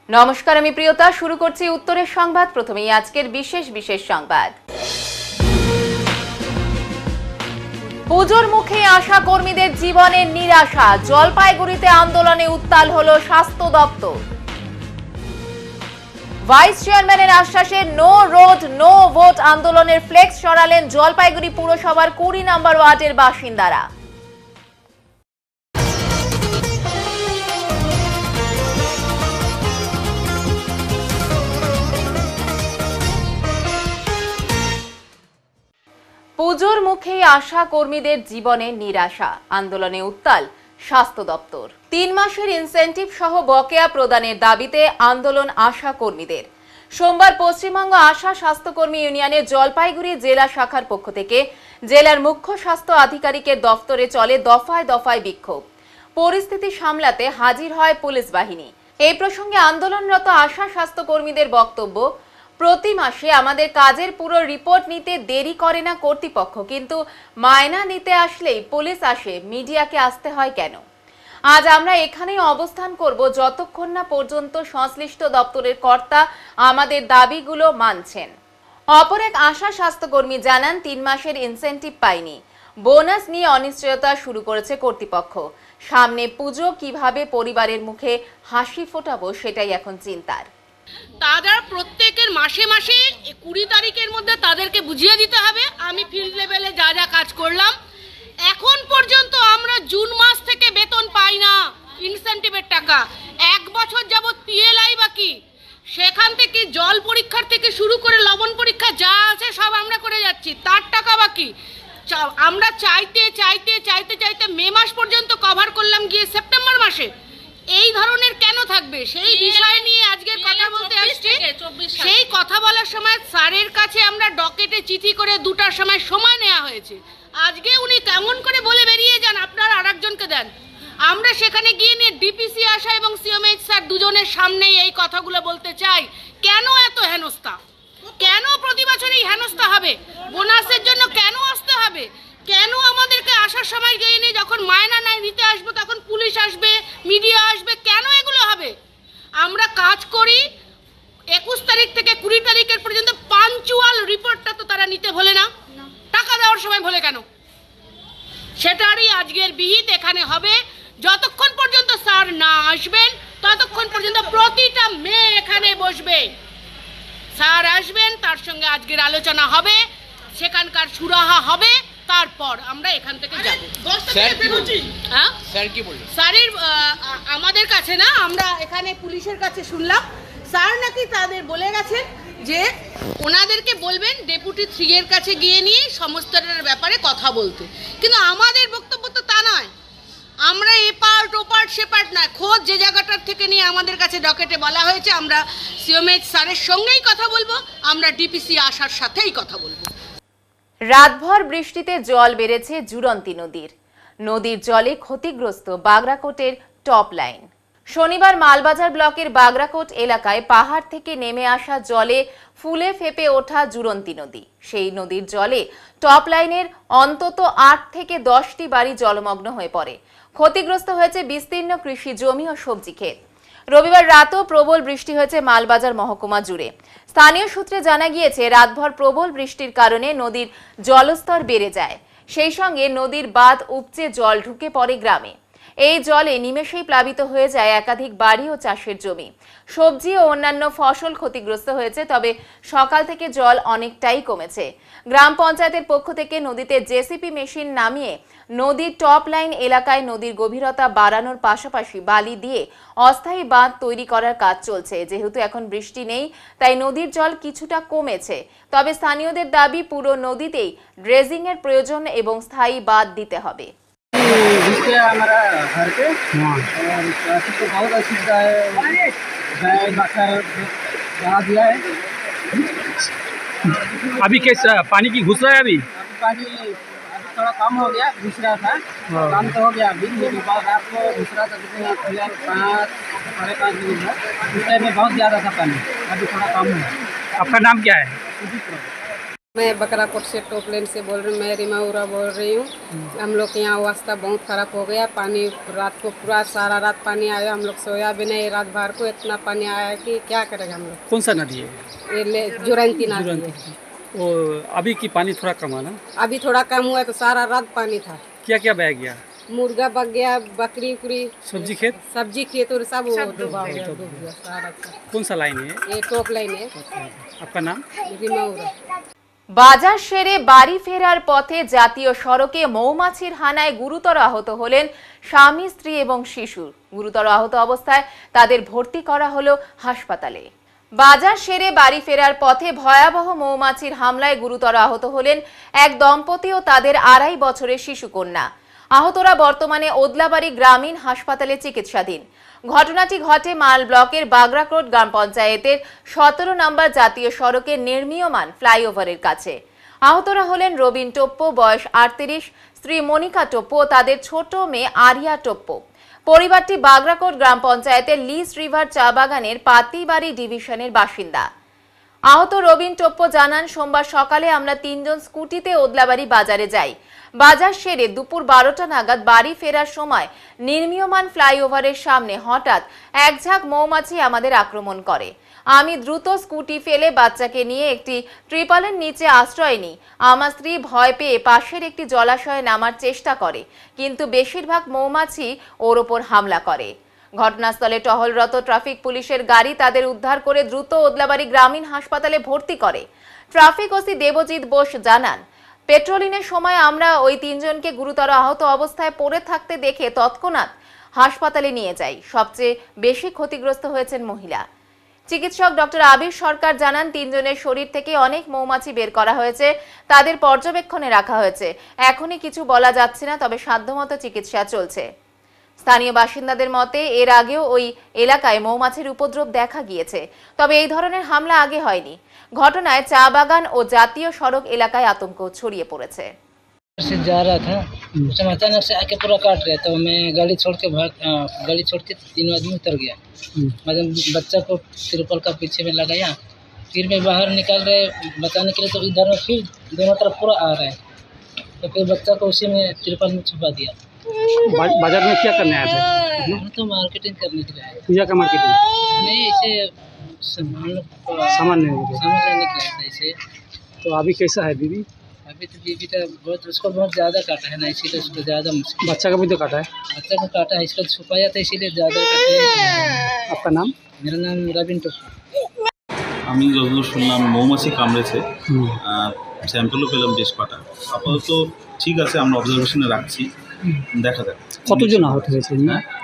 নমস্কার, আমি প্রিয়তা। শুরু করছি উত্তরের সংবাদ। প্রথমেই আজকের বিশেষ সংবাদ। পুজোর মুখে আশা কর্মীদের জীবনে নিরাশা, জলপাইগুড়িতে আন্দোলনে উত্তাল হলো স্বাস্থ্য দপ্তর। ভাইস চেয়ারম্যানের আশ্বাসে নো রোড নো ভোট আন্দোলনের ফ্লেক্স সরালেন জলপাইগুড়ি পুরসভার 20 নম্বর ওয়ার্ডের বাসিন্দারা। পুজোর মুখেই আশা কর্মীদের জীবনে নিরাশা, আন্দোলনে উত্তাল স্বাস্থ্য দপ্তর। 3 মাসের ইনসেন্টিভ সহ বকেয়া প্রদানের দাবিতে আন্দোলন আশা কর্মীদের। সোমবার পশ্চিমবঙ্গ আশা স্বাস্থ্যকর্মী ইউনিয়নের জলপাইগুড়ি জেলা শাখার পক্ষ থেকে জেলার মুখ্য স্বাস্থ্য আধিকারিকের দফতরে চলে দফায় দফায় বিক্ষোভ। পরিস্থিতি সামলাতে হাজির হয় পুলিশ বাহিনী। এই প্রসঙ্গে আন্দোলনরত আশা স্বাস্থ্যকর্মীদের বক্তব্য, প্রতি মাসে আমাদের কাজের পুরো রিপোর্ট নিতে দেরি করে না কর্তৃপক্ষ, কিন্তু মায়না নিতে আসলেই পুলিশ আসে, মিডিয়াকে আসতে হয় কেন? আজ আমরা এখানেই অবস্থান করব যতক্ষণ না পর্যন্ত সংশ্লিষ্ট দপ্তরের কর্তা আমাদের দাবিগুলো মানছেন। অপর এক আশা স্বাস্থ্যকর্মী জানান, 3 মাসের ইনসেন্টিভ পাইনি, বোনাস নিয়ে অনিশ্চয়তা শুরু করেছে কর্তৃপক্ষ। সামনে পুজো, কিভাবে পরিবারের মুখে হাসি ফোটাবো সেটাই এখন চিন্তার। তাদের প্রত্যেকের মাসে মাসে 20 তারিখের মধ্যে তাদেরকে বুঝিয়ে দিতে হবে। আমি ফিল্ড লেভেলে যা যা কাজ করলাম, এখন পর্যন্ত আমরা জুন মাস থেকে বেতন পাই না, ইনসেন্টিভের টাকা। 1 বছর যাবৎ পিএলআই বাকি, সেখান থেকে জল পরীক্ষার থেকে শুরু করে লবণ পরীক্ষা যা আছে সব আমরা করে যাচ্ছি, তার টাকা বাকি। আমরা চাইতে চাইতে চাইতে চাইতে মে মাস পর্যন্ত কভার করলাম, গিয়ে সেপ্টেম্বর মাসে এই ধরনের কেন থাকবে সেই বিষয় নিয়ে আজকের কথা বলতে আসছি। সেই কথা বলার সময় স্যারের কাছে আমরা ডকেটে চিঠি করে 2টার সময় সময় নেওয়া হয়েছে। আজকে উনি কেমন করে বলে বেরিয়ে যান, আপনারা আরেকজনকে দেন। আমরা সেখানে গিয়ে নিয়ে ডিপিসি আশা এবং সিএমএইচ স্যার দুজনের সামনেই এই কথাগুলো বলতে চাই। কেন এত হেনস্থা? কেন প্রতি বছর এই হেনস্থা হবে? বোনাসের জন্য কেন আসতে হবে? কেন আমাদেরকে আসার সময় গিয়ে নিয়ে যখন মায়না নাই নিতে আসবো তখন পুলিশ আসবে, মিডিয়া আসবে? কেন এগুলো হবে? আমরা কাজ করি 21 তারিখ থেকে 20 তারিখের পর্যন্ত, পাঞ্চুয়াল রিপোর্টটা তো তারা নিতে ভোলে না, টাকা দেওয়ার সময় ভোলে কেন? সেটারই আজকের বিহিত এখানে হবে। যতক্ষণ পর্যন্ত স্যার না আসবেন ততক্ষণ পর্যন্ত প্রতিটা মেয়ে এখানে বসবে। স্যার আসবেন, তার সঙ্গে আজকের আলোচনা হবে, সেখানকার সুরাহা হবে, তারপর আমরা এখান থেকে যাব। স্যারের আমাদের কাছে না, আমরা এখানে পুলিশের কাছে শুনলাম, স্যার নাকি তাদের বলে গেছেন যে ওনাদেরকে বলবেন ডেপুটি 3 এর কাছে গিয়ে নিয়ে সমস্তটার ব্যাপারে কথা বলতে। কিন্তু আমাদের বক্তব্য তো তা নয়, আমরা এ পার্ট ও পার্ট সে পার্ট নয়, খোঁজ যে জায়গাটার থেকে নিয়ে আমাদের কাছে ডকেটে বলা হয়েছে আমরা সিএমএইচ স্যারের সঙ্গেই কথা বলবো, আমরা ডিপিসি আশার সাথেই কথা বলবো। রাতভর বৃষ্টিতে জল বেড়েছে জুরন্তী নদীর। নদীর জলে ক্ষতিগ্রস্ত বাগরাকোটের টপ লাইন। শনিবার মালবাজার ব্লকের বাগরাকোট এলাকায় পাহাড় থেকে নেমে আসা জলে ফুলে ফেপে ওঠা জুরন্তী নদী। সেই নদীর জলে টপ লাইনের অন্তত 8 থেকে 10টি বাড়ি জলমগ্ন হয়ে পড়ে। ক্ষতিগ্রস্ত হয়েছে বিস্তীর্ণ কৃষি জমি ও সবজি ক্ষেত। রবিবার রাতেও প্রবল বৃষ্টি হয়েছে মালবাজার মহকুমা জুড়ে। স্থানীয় সূত্রে জানা গিয়েছে, রাতভর প্রবল বৃষ্টির কারণে নদীর জলস্তর বেড়ে যায়। সেই সঙ্গে নদীর বাঁধ উপচে জল ঢুকে পড়ে গ্রামে। এই জলে নিমেষেই প্লাবিত হয়ে যায় একাধিক বাড়ি ও চাষের জমি। সবজি ও অন্যান্য ফসল ক্ষতিগ্রস্ত হয়েছে, তবে সকাল থেকে জল অনেকটাই কমেছে। গ্রাম পঞ্চায়েতের পক্ষ থেকে নদীতে জেসিপি মেশিন নামিয়ে নদীর টপ লাইন এলাকায় নদীর গভীরতা বাড়ানোর পাশাপাশি বালি দিয়ে অস্থায়ী বাঁধ তৈরি করার কাজ চলছে। যেহেতু এখন বৃষ্টি নেই, তাই নদীর জল কিছুটা কমেছে। তবে স্থানীয়দের দাবি, পুরো নদীতেই ড্রেজিং এর প্রয়োজন এবং স্থায়ী বাঁধ দিতে হবে। जिससे हमारा घर पे और ट्रैफिक को बहुत असुविधा है, गाय बकरा बढ़ा दिया है। अभी कैसा पानी की घुस रहा है? अभी पानी अभी थोड़ा कम हो गया, घुस रहा था, कम तो हो गया। अभी रात को घुस रहा था, कितने 5 साढ़े 5 बजे उस टाइम में बहुत ज़्यादा था पानी, अभी थोड़ा कम है। आपका नाम क्या है? मैं बकराकोट से टॉप लाइन से बोल रही हूँ। मैं रीमा उरा बोल रही हूँ। हम लोग के यहाँ वास्ता बहुत ख़राब हो गया। पानी रात को पूरा सारा रात पानी आया, हम लोग सोया भी नहीं। रात भर को इतना पानी आया कि क्या करेगा हम लोग। कौन सा नदी है? ये जुरंती नदी है। वो अभी की पानी थोड़ा कम है ना? अभी थोड़ा कम हुआ तो सारा रात पानी था। क्या क्या बह गया? मुर्गा बग गया, बकरी उकरी, सब्जी खेत और सब डूबा हो गया, डूब गया सारा। कौन सा लाइन है? ये टॉप लाइन है। आपका नाम? रीमा उरा। বাজার সেরে বাড়ি ফেরার পথে জাতীয় সড়কে মৌমাছির হানায় গুরুতর আহত হলেন স্বামী স্ত্রী এবং শিশু। গুরুতর আহত অবস্থায় তাদের ভর্তি করা হলো হাসপাতালে। বাজার সেরে বাড়ি ফেরার পথে ভয়াবহ মৌমাছির হামলায় গুরুতর আহত হলেন এক দম্পতি ও তাদের ২.৫ বছরের শিশু কন্যা। আহতরা বর্তমানে ওদলাবাড়ি গ্রামীণ হাসপাতালে চিকিৎসাধীন। ঘটনাটি ঘটে মাল ব্লকের বাগরাকোট গ্রাম পঞ্চায়েতের ১৭ নম্বর জাতীয় সড়কের নির্মীয়মান ফ্লাইওভারের কাছে। আহতরা হলেন রবিন টোপ্পো, বয়স ৩৮, স্ত্রী মনিকা টোপ্পো ও তাদের ছোট মেয়ে আরিয়া টোপ্পো। পরিবারটি বাগরাকোট গ্রাম পঞ্চায়েতের লিস রিভার চা বাগানের পাতিবাড়ি ডিভিশনের বাসিন্দা। আহত রবিন টোপ্পো জানান, সোমবার সকালে আমরা ৩ জন স্কুটিতে ওদলাবাড়ি বাজারে যাই। বাজার সেরে দুপুর ১২টা নাগাদ বাড়ি ফেরার সময় নির্মীয়মান ফ্লাইওভারের সামনে হঠাৎ এক ঝাঁক মৌমাছি আমাদের আক্রমণ করে। আমি দ্রুত স্কুটি ফেলে বাচ্চাকে নিয়ে একটি ত্রিপলের নিচে আশ্রয় নিই। আমার স্ত্রী ভয় পেয়ে পাশের একটি জলাশয়ে নামার চেষ্টা করে, কিন্তু বেশিরভাগ মৌমাছি ওর ওপর হামলা করে। ঘটনাস্থলে টহলরত ট্রাফিক পুলিশের গাড়ি তাদের উদ্ধার করে দ্রুত ওদলাবাড়ি গ্রামীণ হাসপাতালে ভর্তি করে। ট্রাফিক ওসি দেবজিৎ বোস জানান, পেট্রোলিংয়ের সময় আমরা ওই ৩ জনকে গুরুতর আহত অবস্থায় পড়ে থাকতে দেখে তৎক্ষণাৎ হাসপাতালে নিয়ে যাই। সবচেয়ে বেশি ক্ষতিগ্রস্ত হয়েছেন মহিলা। চিকিৎসক ডক্টর আবির সরকার জানান, ৩ জনের শরীর থেকে অনেক মৌমাছি বের করা হয়েছে, তাদের পর্যবেক্ষণে রাখা হয়েছে। এখনই কিছু বলা যাচ্ছে না, তবে সাধ্যমতো চিকিৎসা চলছে। স্থানীয় বাসিন্দাদের মতে এর আগেও ওই এলাকায় মৌমাছির উপদ্রব দেখা গিয়েছে, তবে এই ধরনের হামলা আগে হয়নি। ঘটনায় চা বাগান ও জাতীয় সড়ক এলাকায় আতঙ্ক ছড়িয়ে পড়েছে। से जा रहा था, उसमें अचानक से आके पूरा काट रहा, तो मैं गाड़ी छोड़ के 3 आदमी उतर गया। मतलब बच्चा को तिरपल का पीछे में लगाया, फिर मैं बाहर निकाल रहे बचाने के लिए, तो इधर में फिर दोनों तरफ पूरा आ रहा है, तो फिर बच्चा को उसी में तिरपल में छुपा दिया। बाजार में क्या करने आए थे? हम तो मार्केटिंग करने के लिए आए। पूजा का मार्केटिंग? नहीं, ऐसे हम लोग सामान लेने के लिए? सामान लेने के लिए आए थे ऐसे। तो अभी कैसा है दीदी? अभी तो बीबी का उसको बहुत ज़्यादा काटा है ना, इसीलिए उसको ज़्यादा मुश्किल। बच्चा का भी तो काटा है? बच्चा को काटा है, इसको छुपाया था इसीलिए ज़्यादा काटा है। आपका नाम? मेरा नाम रविन टोप्पो। আমি যতদূর শুনলাম মৌমাছি কামড়েছে, স্যাম্পলও পেলাম বেশ কটা। আপাতত ঠিক আছে, আমরা অবজারভেশনে রাখছি, দেখা যাক। কতজন আহত হয়েছে?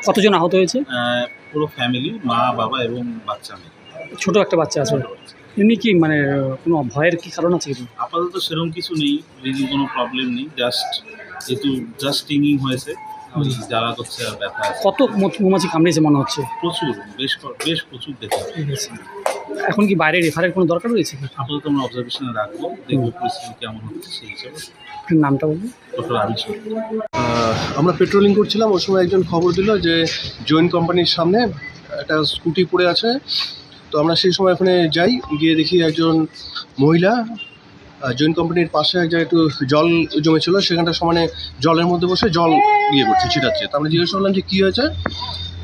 কতজন আহত হয়েছে? পুরো ফ্যামিলি, মা বাবা এবং বাচ্চা মেয়ে। ছোট একটা বাচ্চা আছে। এমনি কি মানে কোনো ভয়ের কি কারণ আছে কিছু? আপাতত সেরকম কিছু নেই, রিজিং কোনো প্রবলেম নেই, জাস্ট স্টিংিং হয়েছে, জ্বালা করছে আর ব্যথা আছে। কত মৌমাছি কামড়েছে মনে হচ্ছে? প্রচুর, বেশ প্রচুর দেখা যাচ্ছে। এখন কি বাইরে রেফারের কোনো দরকার রয়েছে? আপাতত আমরা অবজারভেশনে রাখবো, দেখবো পরিস্থিতি কেমন হচ্ছে সেই হিসাবে। নামটা বলুন। ডক্টর আবির সরকার। আমরা পেট্রোলিং করছিলাম, ওই সময় একজন খবর দিল যে জয়েন্ট কোম্পানির সামনে একটা স্কুটি পড়ে আছে। তো আমরা সেই সময় ওখানে যাই, গিয়ে দেখি একজন মহিলা জয়েন্ট কোম্পানির পাশে এক জায়গায় একটু জল জমেছিল, সেখানটা সমানে জলের মধ্যে বসে জল ছিটাচ্ছে। তো আমরা জিজ্ঞেস করলাম যে কী হয়েছে,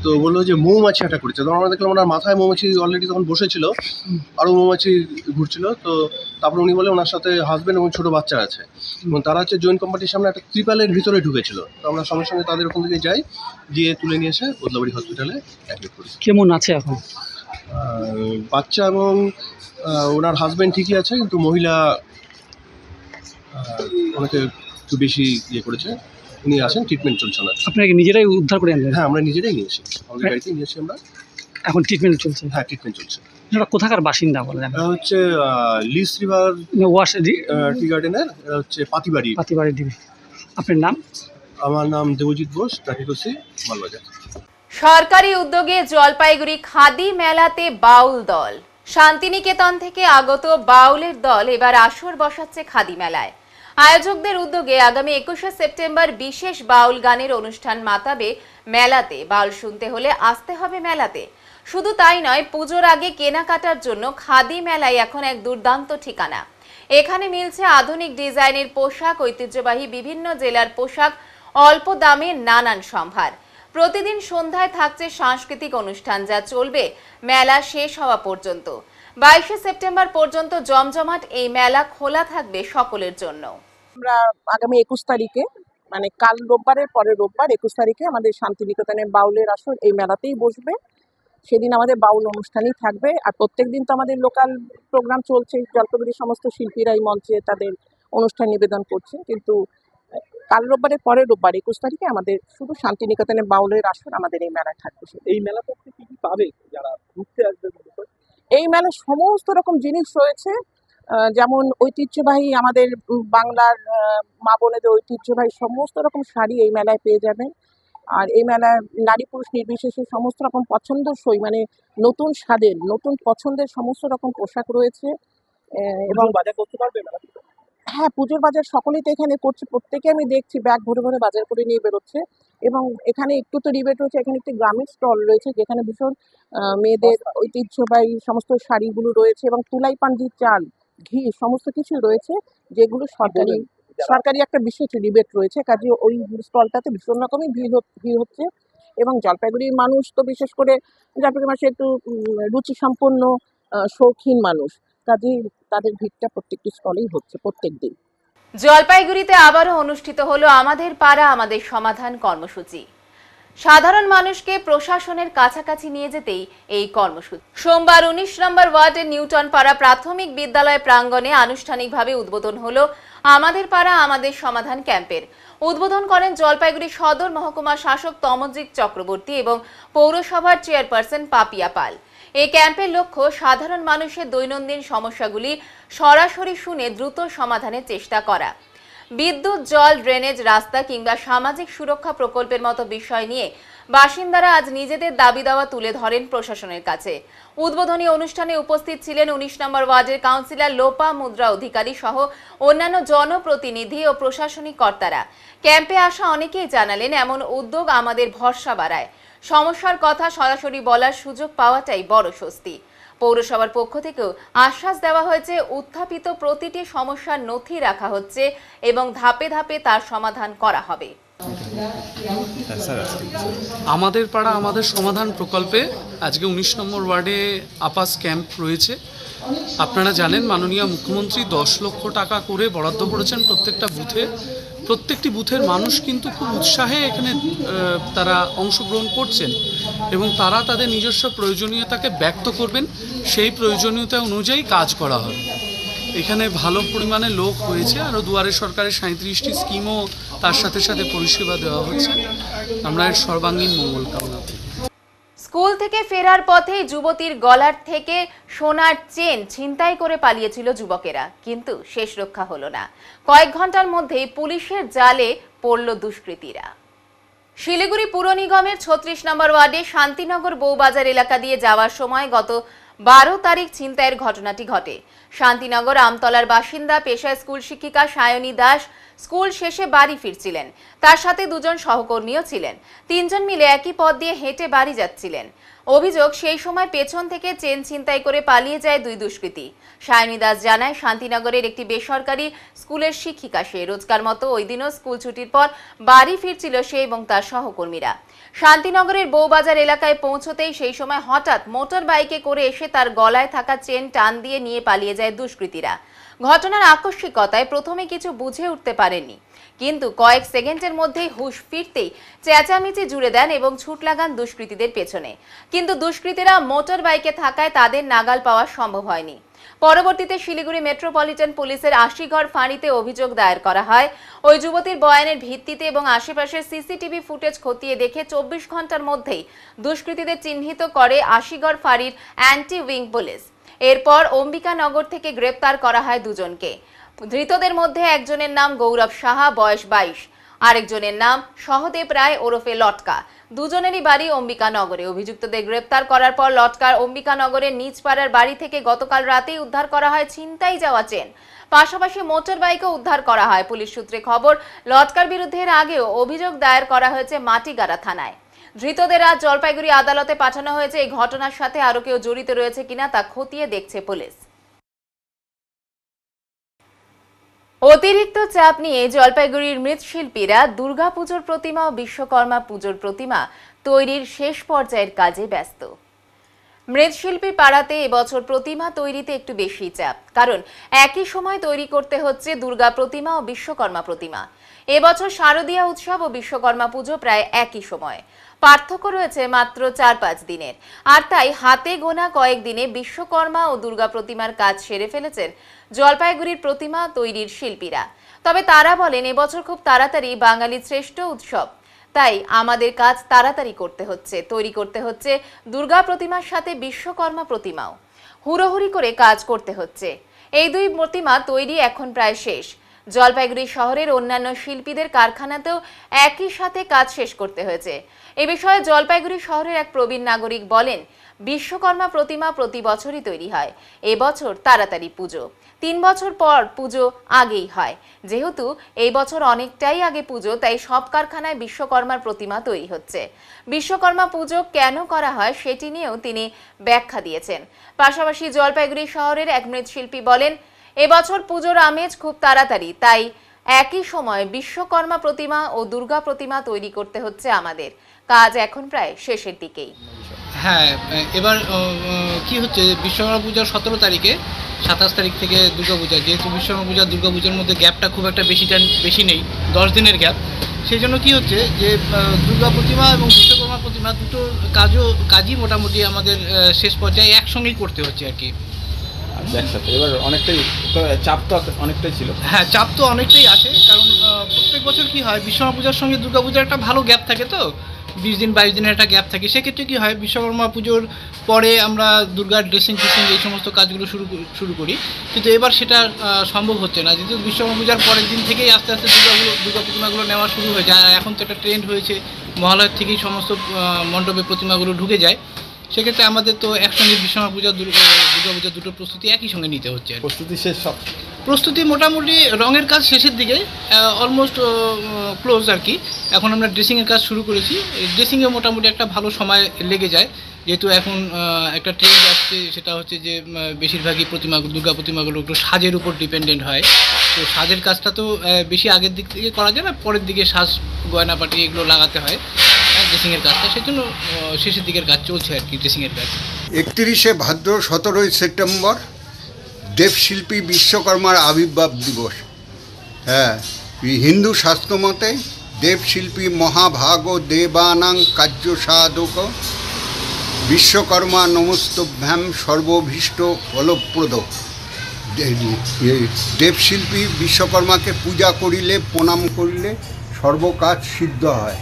তো বললো যে মৌমাছি অ্যাটাক করেছে। তখন আমরা দেখলাম ওনার মাথায় মৌমাছি অলরেডি তখন বসেছিল, আরও মৌমাছি ঘুরছিল। তো তারপরে উনি বলে ওনার সাথে হাজব্যান্ড এবং ছোটো বাচ্চা আছে, এবং তারা হচ্ছে জয়েন্ট কোম্পানির সামনে একটা ত্রিপালের ভিতরে ঢুকেছিল। তো আমরা সঙ্গে সঙ্গে তাদের ওখান থেকে যাই, গিয়ে তুলে নিয়ে এসে ওদলাবাড়ি হসপিটালে অ্যাডমিট করি। কেমন আছে এখন? বাচ্চা এবং ওনার হাজব্যান্ড ঠিকই আছে, কিন্তু মহিলা ওনাকে একটু বেশি করেছে, উনি আছেন, ট্রিটমেন্ট চলছে না। আপনাকে নিজেরাই উদ্ধার করে আনলেন? হ্যাঁ, আমরা নিজেরাই নিয়ে এসেছি, আমাদের গাড়িতেই নিয়ে এসেছি আমরা। এখন ট্রিটমেন্ট চলছে? হ্যাঁ, ট্রিটমেন্ট চলছে। এটা কোথাকার বাসিন্দা বলে? হচ্ছে লিস রিভার ওয়াশ টি গার্ডেনের হচ্ছে পাতিবাড়ি ডিবি। আপনার নাম? আমার নাম দেবজিৎ বোস, ট্রাফিক ওসি, মালবাজার। সরকারি উদ্যোগে জলপাইগুড়ি খাদি মেলাতে বাউল দল। শান্তিনিকেতন থেকে আগত বাউলের দল এবার আসর বসাচ্ছে খাদি মেলায়। আয়োজকদের উদ্যোগে আগামী 21শে সেপ্টেম্বর বিশেষ বাউল গানের অনুষ্ঠান মাতাবে মেলাতে। বাউল শুনতে হলে আসতে হবে মেলাতে। শুধু তাই নয়, পুজোর আগে কেনাকাটার জন্য খাদি মেলায় এখন এক দুর্দান্ত ঠিকানা। এখানে মিলছে আধুনিক ডিজাইনের পোশাক, ঐতিহ্যবাহী বিভিন্ন জেলার পোশাক, অল্প দামে নানান সম্ভার। প্রতিদিন সন্ধ্যায় থাকছে সাংস্কৃতিক অনুষ্ঠান, যা চলবে মেলা শেষ হওয়া পর্যন্ত। 22 সেপ্টেম্বর পর্যন্ত জমজমাট এই মেলা খোলা থাকবে সকলের জন্য। আমরা আগামী 21 তারিখে, মানে কাল রোববারের পরের রোববার 21 তারিখে আমাদের শান্তিনিকেতনে বাউলের আসর এই মেলাতেই বসবে। সেদিন আমাদের বাউল অনুষ্ঠানই থাকবে। আর প্রত্যেকদিন তো আমাদের লোকাল প্রোগ্রাম চলছে, জলপাইগুড়ির সমস্ত শিল্পীরা এই মঞ্চে তাদের অনুষ্ঠান নিবেদন করছে। কিন্তু কাল রোববারের পরের রোববার 21 তারিখে আমাদের শুধু শান্তিনিকেতনে বাউলের আসর আমাদের এই মেলায় থাকবে। এই মেলাতে কি কি পাবে যারা ঘুরতে আসবে? এই মেলায় সমস্ত রকম জিনিস রয়েছে, যেমন ঐতিহ্যবাহী আমাদের বাংলার মা বোনেদের ঐতিহ্যবাহী সমস্ত রকম শাড়ি এই মেলায় পেয়ে যাবেন। আর এই মেলায় নারী পুরুষ নির্বিশেষে সমস্ত রকম পছন্দসই, মানে নতুন স্বাদের নতুন পছন্দের সমস্ত রকম পোশাক রয়েছে। এবং বাজার করতে পারবে মেলা? হ্যাঁ, পুজোর বাজার সকলেই তো এখানে করছে, প্রত্যেকে আমি দেখছি ব্যাগ ভরে ভরে বাজার করে নিয়ে বেরোচ্ছে। এবং এখানে একটু তো রিবেট রয়েছে, এখানে একটি গ্রামের স্টল রয়েছে যেখানে ভীষণ মেয়েদের ঐতিহ্যবাহী সমস্ত শাড়িগুলো রয়েছে এবং তুলাই পাঞ্জির চাল, ঘি সমস্ত কিছু রয়েছে, যেগুলো সরকারি একটা বিশেষ রিবেট রয়েছে। কাজে ওই স্টলটাতে ভীষণ রকমই ভিড় হচ্ছে। এবং জলপাইগুড়ির মানুষ তো বিশেষ করে জলপাইগুড়ি মানুষ একটু রুচি সম্পন্ন শৌখিন মানুষ, কাজেই তাদের ভিড়টা প্রত্যেকটি স্টলেই হচ্ছে প্রত্যেক দিন। জলপাইগুড়িতে আবারও অনুষ্ঠিত হলো আমাদের পাড়া আমাদের সমাধান কর্মসূচি। সাধারণ মানুষকে প্রশাসনের কাছাকাছি নিয়ে যেতেই এই কর্মসূচি। সোমবার 19 নম্বর ওয়ার্ডের নিউটন পাড়া প্রাথমিক বিদ্যালয় প্রাঙ্গণে আনুষ্ঠানিকভাবে উদ্বোধন হলো আমাদের পাড়া আমাদের সমাধান ক্যাম্পের। উদ্বোধন করেন জলপাইগুড়ি সদর মহকুমা শাসক তমজিৎ চক্রবর্তী এবং পৌরসভার চেয়ারপারসন পাপিয়া পাল। এই ক্যাম্পের লক্ষ্য সাধারণ মানুষের দৈনন্দিন সমস্যাগুলি সরাসরি শুনে দ্রুত সমাধানের চেষ্টা করা। বিদ্যুৎ, জল, ড্রেনেজ, রাস্তা কিংবা সামাজিক সুরক্ষা প্রকল্পের মতো বিষয় নিয়ে বাসিন্দারা আজ নিজেদের দাবি দাওয়া তুলে ধরেন প্রশাসনের কাছে। উদ্বোধনী অনুষ্ঠানে উপস্থিত ছিলেন 19 নম্বর ওয়ার্ডের কাউন্সিলর লোপা মুদ্রা অধিকারী সহ অন্যান্য জনপ্রতিনিধি ও প্রশাসনিক কর্তারা। ক্যাম্পে আসা অনেকেই জানালেন, এমন উদ্যোগ আমাদের ভরসা বাড়ায়। সমস্যার কথা সরাসরি বলার সুযোগ পাওয়াটাই বড় স্বস্তি। পৌরসভার পক্ষ থেকেও আশ্বাস দেওয়া হয়েছে, উত্থাপিত প্রতিটি সমস্যার নথি রাখা হচ্ছে এবং ধাপে ধাপে তার সমাধান করা হবে। আমাদের পাড়া আমাদের সমাধান প্রকল্পে আজকে 19 নম্বর ওয়ার্ডে আপাস ক্যাম্প রয়েছে। আপনারা জানেন মাননীয় মুখ্যমন্ত্রী 10 লক্ষ টাকা করে বরাদ্দ করেছেন প্রত্যেকটা বুথে। প্রত্যেকটি বুথের মানুষ কিন্তু খুব উৎসাহে এখানে তারা অংশগ্রহণ করছেন এবং তারা তাদের নিজস্ব প্রয়োজনীয়তাকে ব্যক্ত করবেন, সেই প্রয়োজনীয়তা অনুযায়ী কাজ করা হবে। এখানে ভালো পরিমাণে লোক হয়েছে, আরও দুয়ারে সরকারের 37টি স্কিমও তার সাথে সাথে পরিষেবা দেওয়া হচ্ছে। আমরা এর সর্বাঙ্গীন মঙ্গল কামনা করি। স্কুল থেকে ফেরার পথে যুবতীর গলার থেকে সোনার চেন ছিনতাই করে পালিয়েছিল যুবকেরা, কিন্তু শেষ রক্ষা হলো না। কয়েক ঘন্টার মধ্যেই পুলিশের জালে পড়ল দুষ্কৃতীরা। শিলিগুড়ি পুর নিগমের 36 নম্বর ওয়ার্ডে শান্তিনগর বউবাজার এলাকা দিয়ে যাওয়ার সময় গত 12 তারিখ ছিনতাইয়ের ঘটনাটি ঘটে। শান্তিনগর আমতলার বাসিন্দা পেশায় স্কুল শিক্ষিকা সায়নী দাস স্কুল শেষে বাড়ি ফিরছিলেন। তার সাথে দুজন সহকর্মীও ছিলেন। তিনজন মিলে একই পথ দিয়ে হেঁটে বাড়ি যাচ্ছিলেন। অভিযোগ, সেই সময় পেছন থেকে চেন ছিনতাই করে পালিয়ে যায় দুই দুষ্কৃতী। সায়নী দাস জানায়, শান্তিনগরের একটি বেসরকারি স্কুলের শিক্ষিকা সে। রোজকার মতো ওই দিনও স্কুল ছুটির পর বাড়ি ফিরছিল সে এবং তার সহকর্মীরা। শান্তিনগরের বউবাজার এলাকায় পৌঁছতেই সেই সময় হঠাৎ মোটর বাইকে করে এসে তার গলায় থাকা চেন টান দিয়ে নিয়ে পালিয়ে যায় দুষ্কৃতীরা। ঘটনার আকস্মিকতায় প্রথমে কিছু বুঝে উঠতে পারেননি, কিন্তু কয়েক সেকেন্ডের মধ্যেই হুঁশ ফিরতেই চেঁচামেচি জুড়ে দেন এবং ছুট লাগান দুষ্কৃতীদের পেছনে। কিন্তু দুষ্কৃতীরা মোটর বাইকে থাকায় তাদের নাগাল পাওয়া সম্ভব হয়নি। পরবর্তীতে শিলিগুড়ি মেট্রোপলিটন পুলিশের আশিঘর ফাঁড়িতে অভিযোগ দায়ের করা হয়। ওই যুবতীর বয়ানের ভিত্তিতে এবং আশেপাশের সিসিটিভি ফুটেজ খতিয়ে দেখে 24 ঘন্টার মধ্যেই দুষ্কৃতীদের চিহ্নিত করে আশিঘর ফাঁড়ির অ্যান্টি উইং পুলিশ। এরপর অম্বিকানগর থেকে গ্রেপ্তার করা হয় দুজনকে। ধৃতদের মধ্যে একজনের নাম গৌরব সাহা, বয়স 22, আরেকজনের নাম সহদেব রায় ওরফে লটকা। দুজনেরই বাড়ি অম্বিকানগরে। অভিযুক্তদের গ্রেপ্তার করার পর লটকার অম্বিকানগরের নিজপাড়ার বাড়ি থেকে গতকাল রাতেই উদ্ধার করা হয় ছিনতাই যাওয়া চেন। পাশাপাশি মোটর বাইকও উদ্ধার করা হয়। পুলিশ সূত্রে খবর, লটকার বিরুদ্ধে এর আগেও অভিযোগ দায়ের করা হয়েছে মাটিগাড়া থানায়। ধৃতদের আজ জলপাইগুড়ি আদালতে পাঠানো হয়েছে। এই ঘটনার সাথে আরো কেউ জড়িত রয়েছে কিনা তা খতিয়ে দেখছে পুলিশ। অতিরিক্ত চাপ নিয়ে জলপাইগুড়ির মৃৎশিল্পীরা দুর্গাপুজোর প্রতিমা ও বিশ্বকর্মা পুজোর প্রতিমা তৈরির শেষ পর্যায়ের কাজে ব্যস্ত। মৃৎশিল্পী পাড়াতে এবছর প্রতিমা তৈরিতে একটু বেশি চাপ, কারণ একই সময় তৈরি করতে হচ্ছে দুর্গা প্রতিমা ও বিশ্বকর্মা প্রতিমা। এবছর শারদীয়া উৎসব ও বিশ্বকর্মা পুজো প্রায় একই সময়, পার্থক্য রয়েছে মাত্র 4-5 দিনের। আর তাই হাতে গোনা কয়েকদিনে বিশ্বকর্মা ও দুর্গা প্রতিমার কাজ সেরে ফেলেছেন জলপাইগুড়ির প্রতিমা তৈরির শিল্পীরা। তবে তারা বলেন এবছর খুব তাড়াতাড়ি বাঙালির শ্রেষ্ঠ উৎসব, তাই আমাদের কাজ তাড়াতাড়ি করতে হচ্ছে। তৈরি করতে হচ্ছে দুর্গা প্রতিমার সাথে বিশ্বকর্মা প্রতিমাও, হুড়োহুড়ি করে কাজ করতে হচ্ছে। এই দুই প্রতিমা তৈরি এখন প্রায় শেষ। জলপাইগুড়ি শহরের অন্যান্য শিল্পীদের কারখানাতেও একই সাথে কাজ শেষ করতে হয়েছে। এ বিষয়ে জলপাইগুড়ি শহরের এক প্রবীণ নাগরিক বলেন, বিশ্বকর্মা প্রতিমা প্রতি বছরই তৈরি হয়, এবছর তাড়াতাড়ি পুজো। 3 বছর পর পুজো আগেই হয়। যেহেতু এই বছর অনেকটাই আগে পুজো, তাই সব কারখানায় বিশ্বকর্মার প্রতিমা তৈরি হচ্ছে। বিশ্বকর্মা পুজো কেন করা হয় সেটি নিয়েও তিনি ব্যাখ্যা দিয়েছেন। পাশাপাশি জলপাইগুড়ি শহরের এক মৃৎশিল্পী বলেন, এবছর পুজোর আমেজ খুব তাড়াতাড়ি, তাই একই সময় বিশ্বকর্মা প্রতিমা ও দুর্গা প্রতিমা তৈরি করতে হচ্ছে আমাদের। কাজ এখন প্রায় শেষের দিকেই। হ্যাঁ, এবার কি হচ্ছে, বিশ্বকর্মা পূজার 17 তারিখে 27 তারিখ থেকে দুর্গাপূজা, যেহেতু বিশ্বকর্মা পূজা দুর্গাপূজার মধ্যে গ্যাপটা খুব একটা বেশি নেই, 10 দিনের গ্যাপ। সেই জন্য কী হচ্ছে যে দুর্গা প্রতিমা এবং বিশ্বকর্মা প্রতিমা দুটো কাজই মোটামুটি আমাদের শেষ পর্যায়ে একসঙ্গেই করতে হচ্ছে আর কি। একসাথে এবার অনেকটাই চাপ তো অনেকটাই ছিল। হ্যাঁ, চাপ তো অনেকটাই আছে, কারণ প্রত্যেক বছর কি হয়, বিশ্বকর্মা পূজার সঙ্গে দুর্গাপূজার একটা ভালো গ্যাপ থাকে, তো 20 দিন 22 দিনের একটা গ্যাপ থাকে। সেক্ষেত্রে কী হয়, বিশ্বকর্মা পুজোর পরে আমরা দুর্গার ড্রেসিং এই সমস্ত কাজগুলো শুরু করি, কিন্তু এবার সেটা সম্ভব হচ্ছে না, যেহেতু বিশ্বকর্মা পূজার পরের দিন থেকেই আস্তে আস্তে দুর্গা প্রতিমাগুলো নেওয়া শুরু হয়ে যায়। আর এখন তো একটা ট্রেন্ড হয়েছে, মহালয়ার থেকেই সমস্ত মণ্ডপে প্রতিমাগুলো ঢুকে যায়। সেক্ষেত্রে আমাদের তো একসঙ্গে বিশ্বকর্মা পূজা দুর্গা পূজা দুটো প্রস্তুতি একই সঙ্গে নিতে হচ্ছে। প্রস্তুতি শেষ, সব প্রস্তুতি মোটামুটি রঙের কাজ শেষের দিকে, অলমোস্ট ক্লোজ আর কি। এখন আমরা ড্রেসিংয়ের কাজ শুরু করেছি। ড্রেসিংয়ে মোটামুটি একটা ভালো সময় লেগে যায়, যেহেতু এখন একটা ট্রেন্ড আসছে, সেটা হচ্ছে যে বেশিরভাগই দুর্গা প্রতিমাগুলো একটু সাজের উপর ডিপেন্ডেন্ট হয়। তো সাজের কাজটা তো বেশি আগের দিক থেকে করা যায় না, পরের দিকে সাজ গয়নাপাটি এগুলো লাগাতে হয় ড্রেসিংয়ের কাজটা, সেই জন্য শেষের দিকের কাজ চলছে আর কি, ড্রেসিংয়ের কাজ। 31শে ভাদ্র 17ই সেপ্টেম্বর দেবশিল্পী বিশ্বকর্মার আবির্ভাব দিবস। হ্যাঁ, হিন্দু শাস্ত্রমতে দেবশিল্পী মহাভাগ দেবানাং কার্য সাধক বিশ্বকর্মা নমস্তভ্যাম সর্বভীষ্ট ফলপ্রদ। দেবশিল্পী বিশ্বকর্মাকে পূজা করিলে, প্রণাম করিলে সর্বকাজ সিদ্ধ হয়।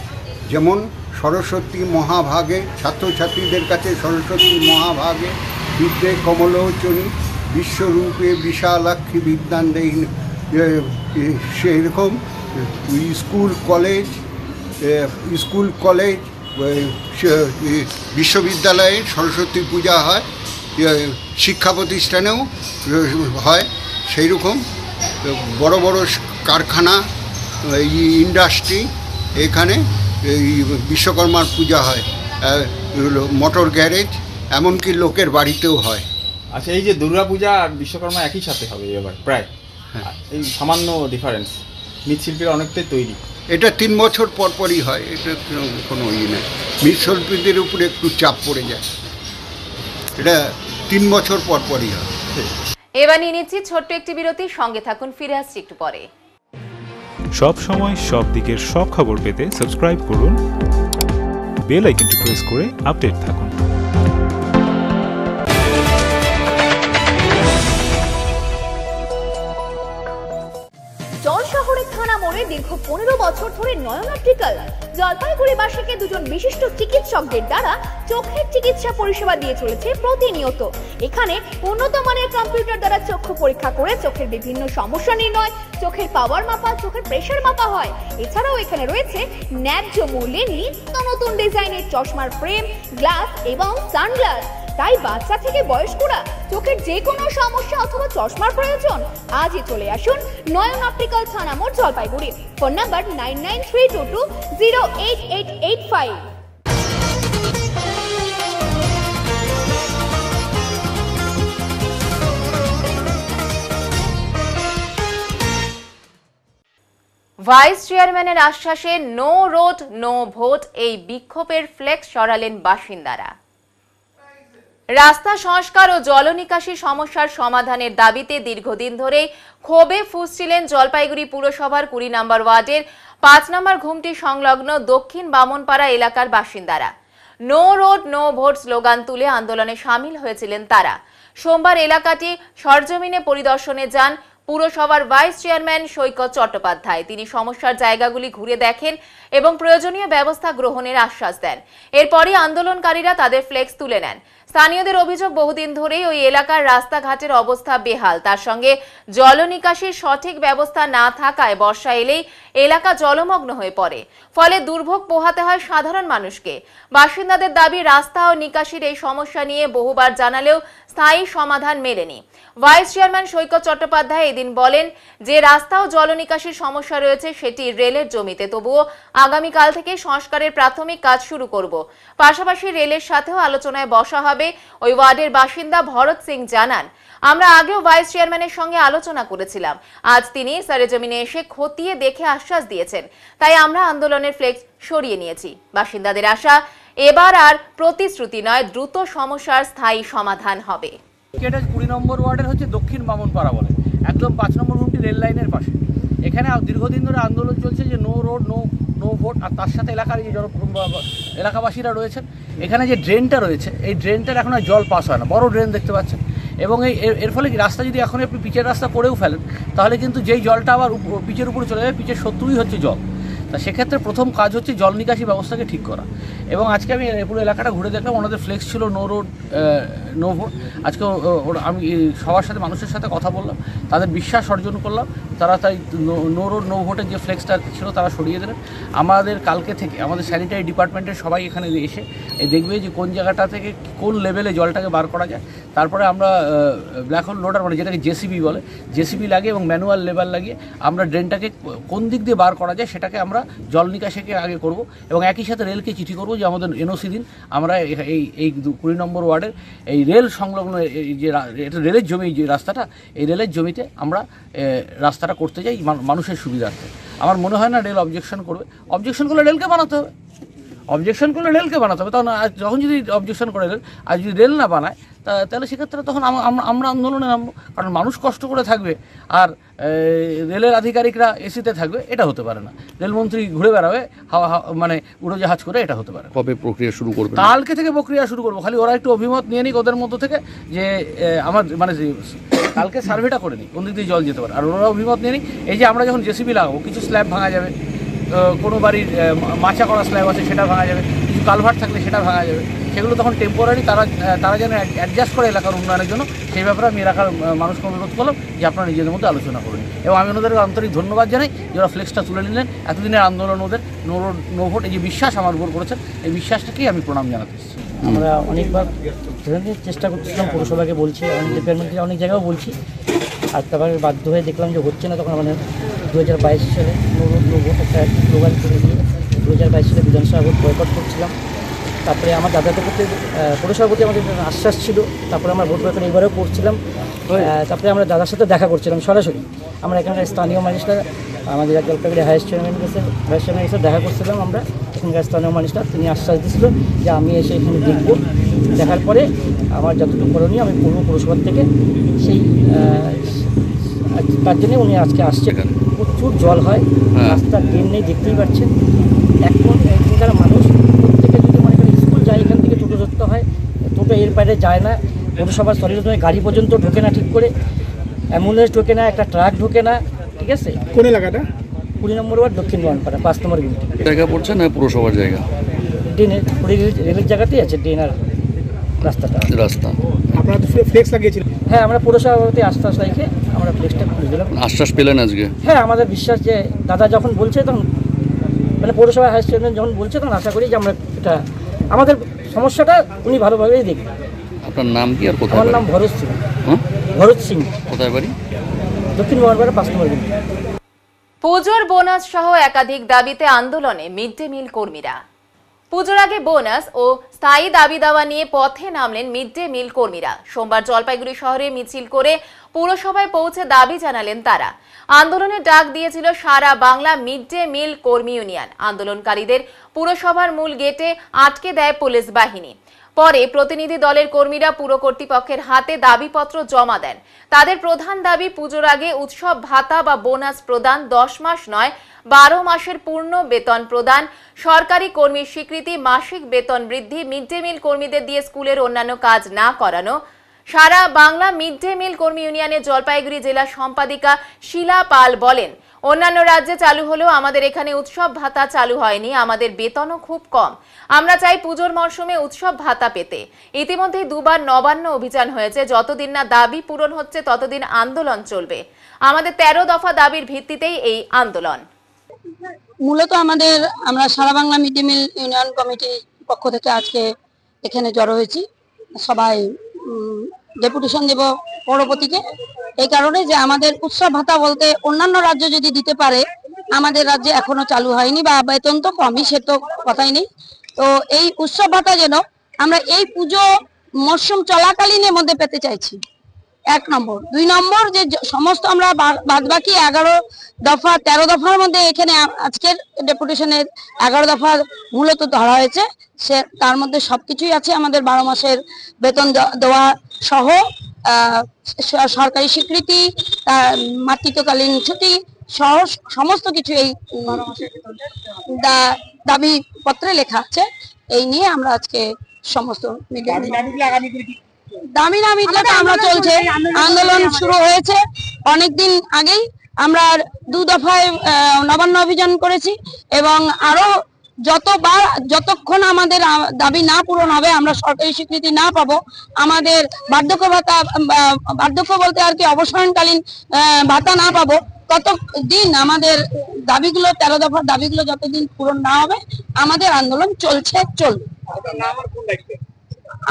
যেমন সরস্বতী মহাভাগে, ছাত্রছাত্রীদের কাছে সরস্বতী মহাভাগে বিদ্যে কমলোচনী বিশ্বরূপে বিশালাক্ষী বিদ্যান দেহী, সেরকম স্কুল কলেজ বিশ্ববিদ্যালয়ে সরস্বতী পূজা হয়, শিক্ষা প্রতিষ্ঠানেও হয়। সেই রকম বড় বড় কারখানা, ইন্ডাস্ট্রি, এখানে বিশ্বকর্মার পূজা হয়। মোটর গ্যারেজ, এমনকি লোকের বাড়িতেও হয়। আচ্ছা, এই যে দুর্গা পূজা আর বিশ্বকর্মা একই সাথে হবে এবার প্রায়, এই সামান্য ডিফারেন্স, মৃৎশিল্পীরা অনেকটাই তৈরি। এটা 3 বছর পরই হয়, এটা কোনো নেই। মৃৎশিল্পীদের উপরে একটু চাপ পড়ে যায়, এটা 3 বছর পরই হয়। এবার নিয়ে নিচ্ছি ছোট্ট একটি বিরতি, সঙ্গে থাকুন, ফিরে আসছি একটু পরে। সব সময় সব দিকের সব খবর পেতে সাবস্ক্রাইব করুন, বেল আইকনটি প্রেস করে আপডেট থাকুন। শহরের থানা মোড়ে দীর্ঘ 15 বছর ধরে নয়ন অপটিক্যাল জলপাইগুড়িবাসীকে দুজন বিশিষ্ট চিকিৎসকদের দ্বারা চোখের চিকিৎসা পরিষেবা দিয়ে চলেছে প্রতিনিয়ত। এখানে উন্নত মানের কম্পিউটার দ্বারা চক্ষু পরীক্ষা করে চোখের বিভিন্ন সমস্যা নির্ণয়, চোখের পাওয়ার মাপা, চোখের প্রেসার মাপা হয়। এছাড়াও এখানে রয়েছে ন্যায্য মূল্যে নিত্য নতুন ডিজাইনের চশমার ফ্রেম, গ্লাস এবং সানগ্লাস। তাই বাচ্চা থেকে বয়স্করা চোখের যে কোনো সমস্যা অথবা চশমার প্রয়োজন, আজই চলে আসুন নয়ন অপটিক্যাল থানা মোড়, জলপাইগুড়ি। Phone number 9932208885। ভাইস চেয়ারম্যানের আশ্বাসে নো রোড নো ভোট এই বিক্ষোভের ফ্লেক্স সরালেন বাসিন্দারা। রাস্তা সংস্কার ও জলনিকাশি সমস্যার সমাধানের দাবিতে দীর্ঘদিন ধরে ক্ষোভে ফুঁসছিলেন জলপাইগুড়ি পুরসভার 20 নম্বর ওয়ার্ডের 5 নম্বর ঘুমটি সংলগ্ন দক্ষিণ বামনপাড়া এলাকার বাসিন্দারা। No road no vote slogan তুলে আন্দোলনে সামিল হয়েছিলেন তারা। সোমবার এলাকাটি সরজমিনে পরিদর্শনে যান পুরসভার ভাইস চেয়ারম্যান সৈকত চট্টোপাধ্যায়। তিনি সমস্যার জায়গাগুলি ঘুরে দেখেন এবং প্রয়োজনীয় ব্যবস্থা গ্রহণের আশ্বাস দেন। এরপরই আন্দোলনকারীরা তাদের ফ্লেক্স তুলে নেন। স্থানীয়দের অভিযোগ, বহুদিন ধরেই ওই এলাকার রাস্তাঘাটের অবস্থা বেহাল, তার সঙ্গে জলনিকাশির সঠিক ব্যবস্থা না থাকায় বর্ষা এলেই এলাকা জলমগ্ন হয়ে পড়ে, ফলে দুর্ভোগ পোহাতে হয় সাধারণ মানুষকে। বাসিন্দাদের দাবি, রাস্তা ও নিকাশির এই সমস্যা নিয়ে বহুবার জানালেও স্থায়ী সমাধান মেলেনি। ভাইস চেয়ারম্যান সৈকত চট্টোপাধ্যায় এদিন বলেন যে রাস্তা ও জলনিকাশির সমস্যা রয়েছে সেটি রেলের জমিতে, তবুও আগামীকাল থেকে সংস্কারের প্রাথমিক কাজ শুরু করব। পাশাপাশি রেলের সাথেও আলোচনায় বসা হবে। ওই ওয়ার্ডের বাসিন্দা ভরত সিং জানান, আমরা আগেও ভাইস চেয়ারম্যানের সঙ্গে আলোচনা করেছিলাম। আজ তিনি সরেজমিনে এসে খতিয়ে দেখে আশ্বাস দিয়েছেন, তাই আমরা আন্দোলনের ফ্লেক্স সরিয়ে নিয়েছি। বাসিন্দাদের আশা, এবার আর প্রতিশ্রুতি নয়, দ্রুত সমস্যার স্থায়ী সমাধান হবে। এটা 20 নম্বর ওয়ার্ডের হচ্ছে দক্ষিণ বামনপাড়া বলে, একদম 5 নম্বর রুমটি রেল লাইনের পাশে। এখানে দীর্ঘদিন ধরে আন্দোলন চলছে যে নো রোড নো ভোট, আর তার সাথে এলাকার যে এলাকাবাসীরা রয়েছেন, এখানে যে ড্রেনটা রয়েছে এই ড্রেনটার এখন আর জল পাস হয় না, বড় ড্রেন দেখতে পাচ্ছেন। এবং এর ফলে কি রাস্তা যদি এখন আপনি পিচের রাস্তা করেও ফেলেন, তাহলে কিন্তু যেই জলটা আবার পিচের উপরে চলে যাবে, পিচের শত্রুই হচ্ছে জল। তা সেক্ষেত্রে প্রথম কাজ হচ্ছে জল নিকাশি ব্যবস্থাকে ঠিক করা। এবং আজকে আমি পুরো এলাকাটা ঘুরে দেখলাম, ওনাদের ফ্লেক্স ছিল নো রোড নো ভোট। আজকে আমি সবার সাথে, মানুষের সাথে কথা বললাম, তাদের বিশ্বাস অর্জন করলাম, তারা তাই নো রোড নো ভোটের যে ফ্লেক্সটা ছিল তারা সরিয়ে দিলেন। আমাদের কালকে থেকে আমাদের স্যানিটারি ডিপার্টমেন্টের সবাই এখানে এসে দেখবে যে কোন জায়গাটা থেকে কোন লেভেলে জলটাকে বার করা যায়। তারপরে আমরা ব্ল্যাক হোল লোডার মানে যেটাকে জেসিবি বলে, জেসিবি লাগিয়ে এবং ম্যানুয়াল লেবার লাগিয়ে আমরা ড্রেনটাকে কোন দিক দিয়ে বার করা যায় সেটাকে আমরা জল নিকাশিকে আগে করব। এবং একই সাথে রেলকে চিঠি করব যে আমাদের এনওসি দিন, আমরা এই 20 নম্বর ওয়ার্ডের এই রেল সংলগ্ন যে এটা রেলের জমি, যে রাস্তাটা, এই রেলের জমিতে আমরা রাস্তাটা করতে যাই মানুষের সুবিধার্থে। আমার মনে হয় না রেল অবজেকশন করবে। অবজেকশন করলে রেলকে বানাতে হবে, তখন যখন যদি অবজেকশন করে রেল, আর যদি রেল না বানায় তাহলে সেক্ষেত্রে তখন আমরা আন্দোলনে নামবো। কারণ মানুষ কষ্ট করে থাকবে আর রেলের আধিকারিকরা এসিতে থাকবে, এটা হতে পারে না। রেলমন্ত্রী ঘুরে বেড়াবে মানে উড়োজাহাজ করে, এটা হতে পারে। কবে প্রক্রিয়া শুরু করবে? কালকে থেকে প্রক্রিয়া শুরু করবো। খালি ওরা একটু অভিমত নিয়ে নিক ওদের মধ্য থেকে, যে আমার মানে কালকে সার্ভেটা করে নিই কোন দিক দিয়ে জল যেতে পারে, আর ওরা অভিমত নিয়ে নিক। এই যে আমরা যখন জেসিবি লাগাবো, কিছু স্ল্যাব ভাঙা যাবে, কোনো বাড়ির মাচা করা স্ল্যাব আছে সেটা ভাঙা যাবে, কিছু কালভার্ট থাকলে সেটা ভাঙা যাবে, সেগুলো তখন টেম্পোরারি তারা যেন অ্যাডজাস্ট করে এলাকার উন্নয়নের জন্য। সেই ব্যাপারে আমি এলাকার মানুষকে অনুরোধ করলাম যে আপনারা নিজেদের মধ্যে আলোচনা করুন। এবং আমি ওনাদেরকে আন্তরিক ধন্যবাদ জানাই যে ওরা ফ্লেক্সটা তুলে নিলেন। এতদিনের আন্দোলন ওদের নো রোড নো ভোট, এই যে বিশ্বাস আমার উপর করেছেন, এই বিশ্বাসটাকেই আমি প্রণাম জানাতে এসেছি। আমরা অনেকবার চেষ্টা করতেছিলাম, পৌরসভাকে বলছি, অনেক ডিপার্টমেন্টে অনেক জায়গাও বলছি, আর তারপরে বাধ্য হয়ে দেখলাম যে হচ্ছে না। তখন আমাদের 2022 সালে নো রোড নো ভোট একটা স্লোগান করে দিয়ে 2022 সালে বিধানসভা ভোট বয়কট করছিলাম। তারপরে আমার দাদাদের প্রতি পৌরসভার প্রতি আমাদের আশ্বাস ছিল, তারপরে আমরা ভোট বয়কট এবারেও করছিলাম। তারপরে আমরা দাদার সাথে দেখা করছিলাম সরাসরি। আমরা এখানকার স্থানীয় মানুষরা, আমাদের জলপাইগুড়ি ভাইস চেয়ারম্যানের সাথে দেখা করছিলাম। আমরা এখানকার স্থানীয় মানুষরা, তিনি আশ্বাস দিয়েছিল যে আমি এসে এখানে দেখব, দেখার পরে আমার যতটুকু করণীয় আমি করবো পৌরসভার থেকে। সেই তার জন্যে উনি আজকে আসছেন। প্রচুর জল হয়, রাস্তার ড্রেন নেই, দেখতেই পাচ্ছেন। এখন এখানকার মানুষ প্রত্যেকে যদি মনে করেন স্কুল যায়, এখান থেকে টোটো ধরতে হয়, টোটো এর বাইরে যায় না। পৌরসভার সরিয়ে গাড়ি পর্যন্ত ঢোকে না ঠিক করে, অ্যাম্বুলেন্স ঢোকে না, একটা ট্রাক ঢোকে না, ঠিক আছে। কোন এলাকাটা? 20 নম্বর ওয়ার্ড দক্ষিণ বামনপাড়া 5 নম্বর গেট। জায়গা পড়ছে না পুরসভার জায়গা? ড্রেনের রেলের জায়গাতেই আছে ড্রেন আর রাস্তাটা। আপনারা তো ফ্লেক্স লাগিয়েছিলেন? হ্যাঁ, আমরা পৌরসভাতে আশ্বাস রেখে আমরা ফ্লেক্সটা খুলে দিলাম। আশ্বাস পেলেন আজকে? হ্যাঁ, আমাদের বিশ্বাস যে দাদা যখন বলছে, তখন মানে পৌরসভা ভাইস চেয়ারম্যান যখন বলছে, তখন আশা করি যে আমরা এটা আমাদের সমস্যাটা উনি ভালোভাবেই দেখবেন। আপনার নাম কি আর কোথায়? আমার নাম ভরত সিং। ভরত সিং। কোথায় বাড়ি? দক্ষিণ বামনপাড়া 5 নম্বর গেট। পুজোর বোনাস সহ একাধিক দাবিতে আন্দোলনে মিড ডে মিল কর্মীরা। পুজোর আগে বোনাস ও স্থায়ী দাবি দাওয়া নিয়ে পথে নামলেন মিড ডে মিল কর্মীরা। সোমবার জলপাইগুড়ি শহরে মিছিল করে পুরসভায় পৌঁছে দাবি জানালেন তারা। আন্দোলনের ডাক দিয়েছিল সারা বাংলা মিড ডে মিল কর্মী ইউনিয়ন। আন্দোলনকারীদের পুরসভার মূল গেটে আটকে দেয় পুলিশ বাহিনী। পরে প্রতিনিধি দলের কর্মীরা পুর কর্তৃপক্ষের হাতে দাবিপত্র জমা দেন। তাদের প্রধান দাবি পুজোর আগে উৎসব ভাতা বা বোনাস প্রদান, 10 মাস নয় 12 মাসের পূর্ণ বেতন প্রদান, সরকারি কর্মীর স্বীকৃতি, মাসিক বেতন বৃদ্ধি, মিড ডে মিল কর্মীদের দিয়ে স্কুলের অন্যান্য কাজ না করানো। সারা বাংলা মিড ডে মিল কর্মী ইউনিয়নের জলপাইগুড়ি জেলা সম্পাদিকা শিলা পাল বলেন, অন্যান্য রাজ্যে চালু হলেও আমাদের এখানে উৎসব ভাতা চালু হয়নি, আমাদের বেতনও খুব কম। আমরা চাই পুজোর মরশুমে উৎসব ভাতা পেতে। ইতিমধ্যে দুবার নবান্ন অভিযান হয়েছে, যতদিন না দাবি পূরণ হচ্ছে ততদিন আন্দোলন চলবে। আমাদের 13 দফা দাবির ভিত্তিতেই এই আন্দোলন। মূলত আমরা সারা Bangla mid day meal union কমিটির পক্ষ থেকে আজকে এখানে জড়ো হয়েছি। সবাই ডেপুটেশন দেব পৌরপতিকে, এই কারণে যে আমাদের উৎসব ভাতা বলতে অন্যান্য রাজ্য যদি দিতে পারে, আমাদের রাজ্যে এখনো চালু হয়নি, বা বেতন তো কমই, সে তো কথাই নেই। তো এই উৎসব ভাতা যেন আমরা এই পুজো মরশুম চলাকালীনের মধ্যে পেতে চাইছি, 1 নম্বর। 2 নম্বর, যে সমস্ত আমরা বাদবাকি 11 দফা 13 দফার মধ্যে এখানে আজকের ডেপুটেশনের 11 দফা মূলত ধরা হয়েছে, তার মধ্যে সবকিছুই আছে। আমাদের 12 মাসের বেতন দেওয়া সহ সরকারি স্বীকৃতি, মাতৃত্বকালীন ছুটি সহ সমস্ত কিছু এই দাবি পত্রে লেখা আছে। এই নিয়ে আমরা আজকে সমস্ত দামি আমরা চলছে, আন্দোলন শুরু হয়েছে অনেকদিন আগেই। আমরা 2 দফায় নবান্ন অভিযান করেছি, এবং আরো যতক্ষণ আমাদের দাবি না পূরণ হবে, আমরা সরকারি স্বীকৃতি না পাবো, আমাদের বার্ধক্য ভাতা, বার্ধক্য বলতে আর কি অবসরকালীন ভাতা না পাবো, ততদিন আমাদের দাবিগুলো 13 দফার দাবিগুলো যতদিন পূরণ না হবে, আমাদের আন্দোলন চলবে।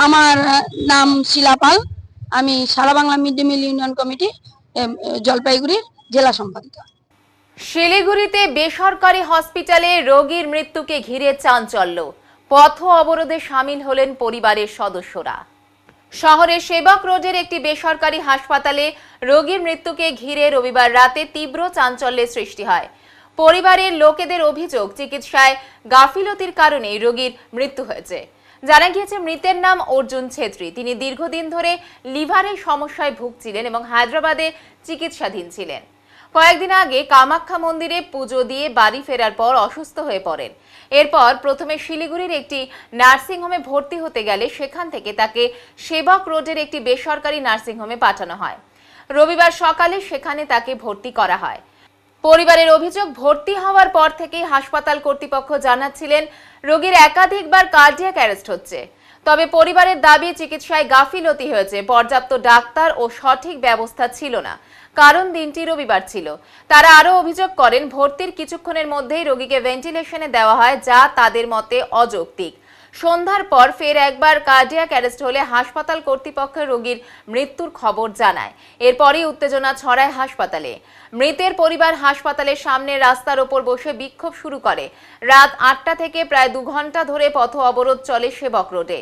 আমার নাম শিলা পাল, আমি সারা Bangla mid day meal union committee জলপাইগুড়ির জেলা সম্পাদিকা। শিলিগুড়িতে বেসরকারি হসপিটালে রোগীর মৃত্যুকে ঘিরে চাঞ্চল্য, পথ অবরোধে সামিল হলেন পরিবারের সদস্যরা। শহরের সেবক রোডের একটি বেসরকারি হাসপাতালে রোগীর মৃত্যুকে ঘিরে রবিবার রাতে তীব্র চাঞ্চল্যের সৃষ্টি হয়। পরিবারের লোকেদের অভিযোগ, চিকিৎসায় গাফিলতির কারণে রোগীর মৃত্যু হয়েছে। জানা গিয়েছে, মৃতের নাম অর্জুন ছেত্রী। তিনি দীর্ঘদিন ধরে লিভারের সমস্যায় ভুগছিলেন এবং হায়দ্রাবাদে চিকিৎসাধীন ছিলেন। কয়েকদিন আগে কামাখ্যা মন্দিরে পুজো দিয়ে বাড়ি ফেরার পর অসুস্থ হয়ে পড়েন। এরপর প্রথমে শিলিগুড়ির একটি নার্সিংহোমে ভর্তি হতে গেলে সেখান থেকে তাকে সেবক রোডের একটি বেসরকারি নার্সিংহোমে পাঠানো হয়। রবিবার সকালে সেখানে তাকে ভর্তি করা হয়। পরিবারের অভিযোগ, ভর্তি হওয়ার পর থেকেই হাসপাতাল কর্তৃপক্ষ জানাচ্ছিলেন রোগীর একাধিকবার কার্ডিয়াক অ্যারেস্ট হচ্ছে। তবে পরিবারের দাবি, চিকিৎসায় গাফিলতি হয়েছে, পর্যাপ্ত ডাক্তার ও সঠিক ব্যবস্থা ছিল না, কারণ দিনটি রবিবার ছিল। তারা আরও অভিযোগ করেন, ভর্তির কিছুক্ষণের মধ্যেই রোগীকে ভেন্টিলেশনে দেওয়া হয়, যা তাদের মতে অযৌক্তিক। সন্ধ্যার পর ফের একবার কার্ডিয়াক অ্যারেস্ট হলে হাসপাতাল কর্তৃপক্ষ রোগীর মৃত্যুর খবর জানায়। এরপরই উত্তেজনা ছড়ায় হাসপাতালে। মৃতের পরিবার হাসপাতালের সামনে রাস্তার ওপর বসে বিক্ষোভ শুরু করে। রাত 8টা থেকে প্রায় 2 ঘন্টা ধরে পথ অবরোধ চলে সেবক রোডে।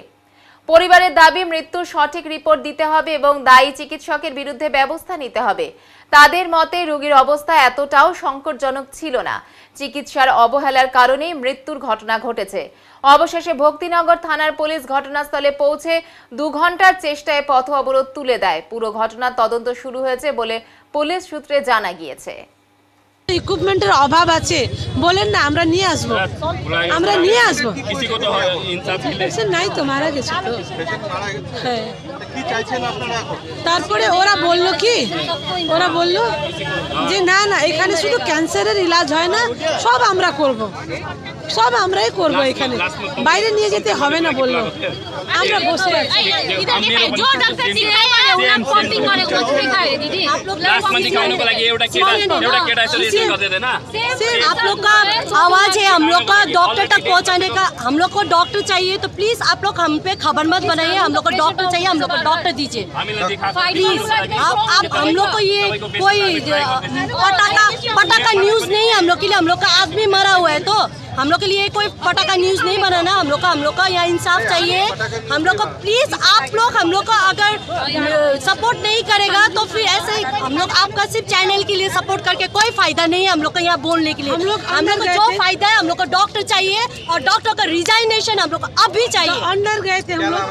পরিবারের দাবি, মৃত্যুর সঠিক রিপোর্ট দিতে হবে এবং দায়ী চিকিৎসকের বিরুদ্ধে ব্যবস্থা নিতে হবে। তাদের মতে রোগীর অবস্থা এতটাও সংকটজনক ছিল না, চিকিৎসার অবহেলার কারণেই মৃত্যুর ঘটনা ঘটেছে। অবশেষে ভক্তিনগর থানার পুলিশ ঘটনাস্থলে পৌঁছে 2 ঘন্টার চেষ্টায় পথ অবরোধ তুলে দেয়। পুরো ঘটনার তদন্ত শুরু হয়েছে বলে পুলিশ সূত্রে জানা গিয়েছে। ইকুইপমেন্টের অভাব আছে, বলেন না, আমরা নিয়ে আসবো, আমরা নিয়ে আসবো। নাই তো, মারা গেছে তো। হ্যাঁ, তারপরে ওরা বললো যে না না, এখানে শুধু ক্যান্সারের ইলাজ হয় না, সব আমরা করব, সব আমরাই করব, এখানে বাইরে নিয়ে যেতে হবে না বললো। আমরা বসে আছি। आप लोग का आवाज है, हम लोग का डॉक्टर तक पहुंचाने का। हम लोग को डॉक्टर चाहिए, तो प्लीज आप लोग हम पे खबर मत बनाइए। हम लोग को डॉक्टर चाहिए, हम लोग को डॉक्टर दीजिए प्लीज। आप हम लोग को ये कोई पटाखा न्यूज नहीं है हम लोग के लिए। हम लोग का आदमी मरा हुआ है, तो हम लोग के लिए कोई पटाखा न्यूज़ नहीं बनाना, हम लोग का यहाँ इंसाफ चाहिए। हम लोग को प्लीज़ आप लोग हम लोग को अगर सपोर्ट नहीं करेगा तो फिर ऐसे हम लोग आपका सिर्फ चैनल के लिए सपोर्ट करके कोई फायदा नहीं है हम लोग को यहाँ बोलने के लिए। हम लोग को जो फायदा है हम लोग को डॉक्टर चाहिए और डॉक्टर का रिजाइनेशन हम लोग को अभी चाहिए। अंदर गए थे हम लोग।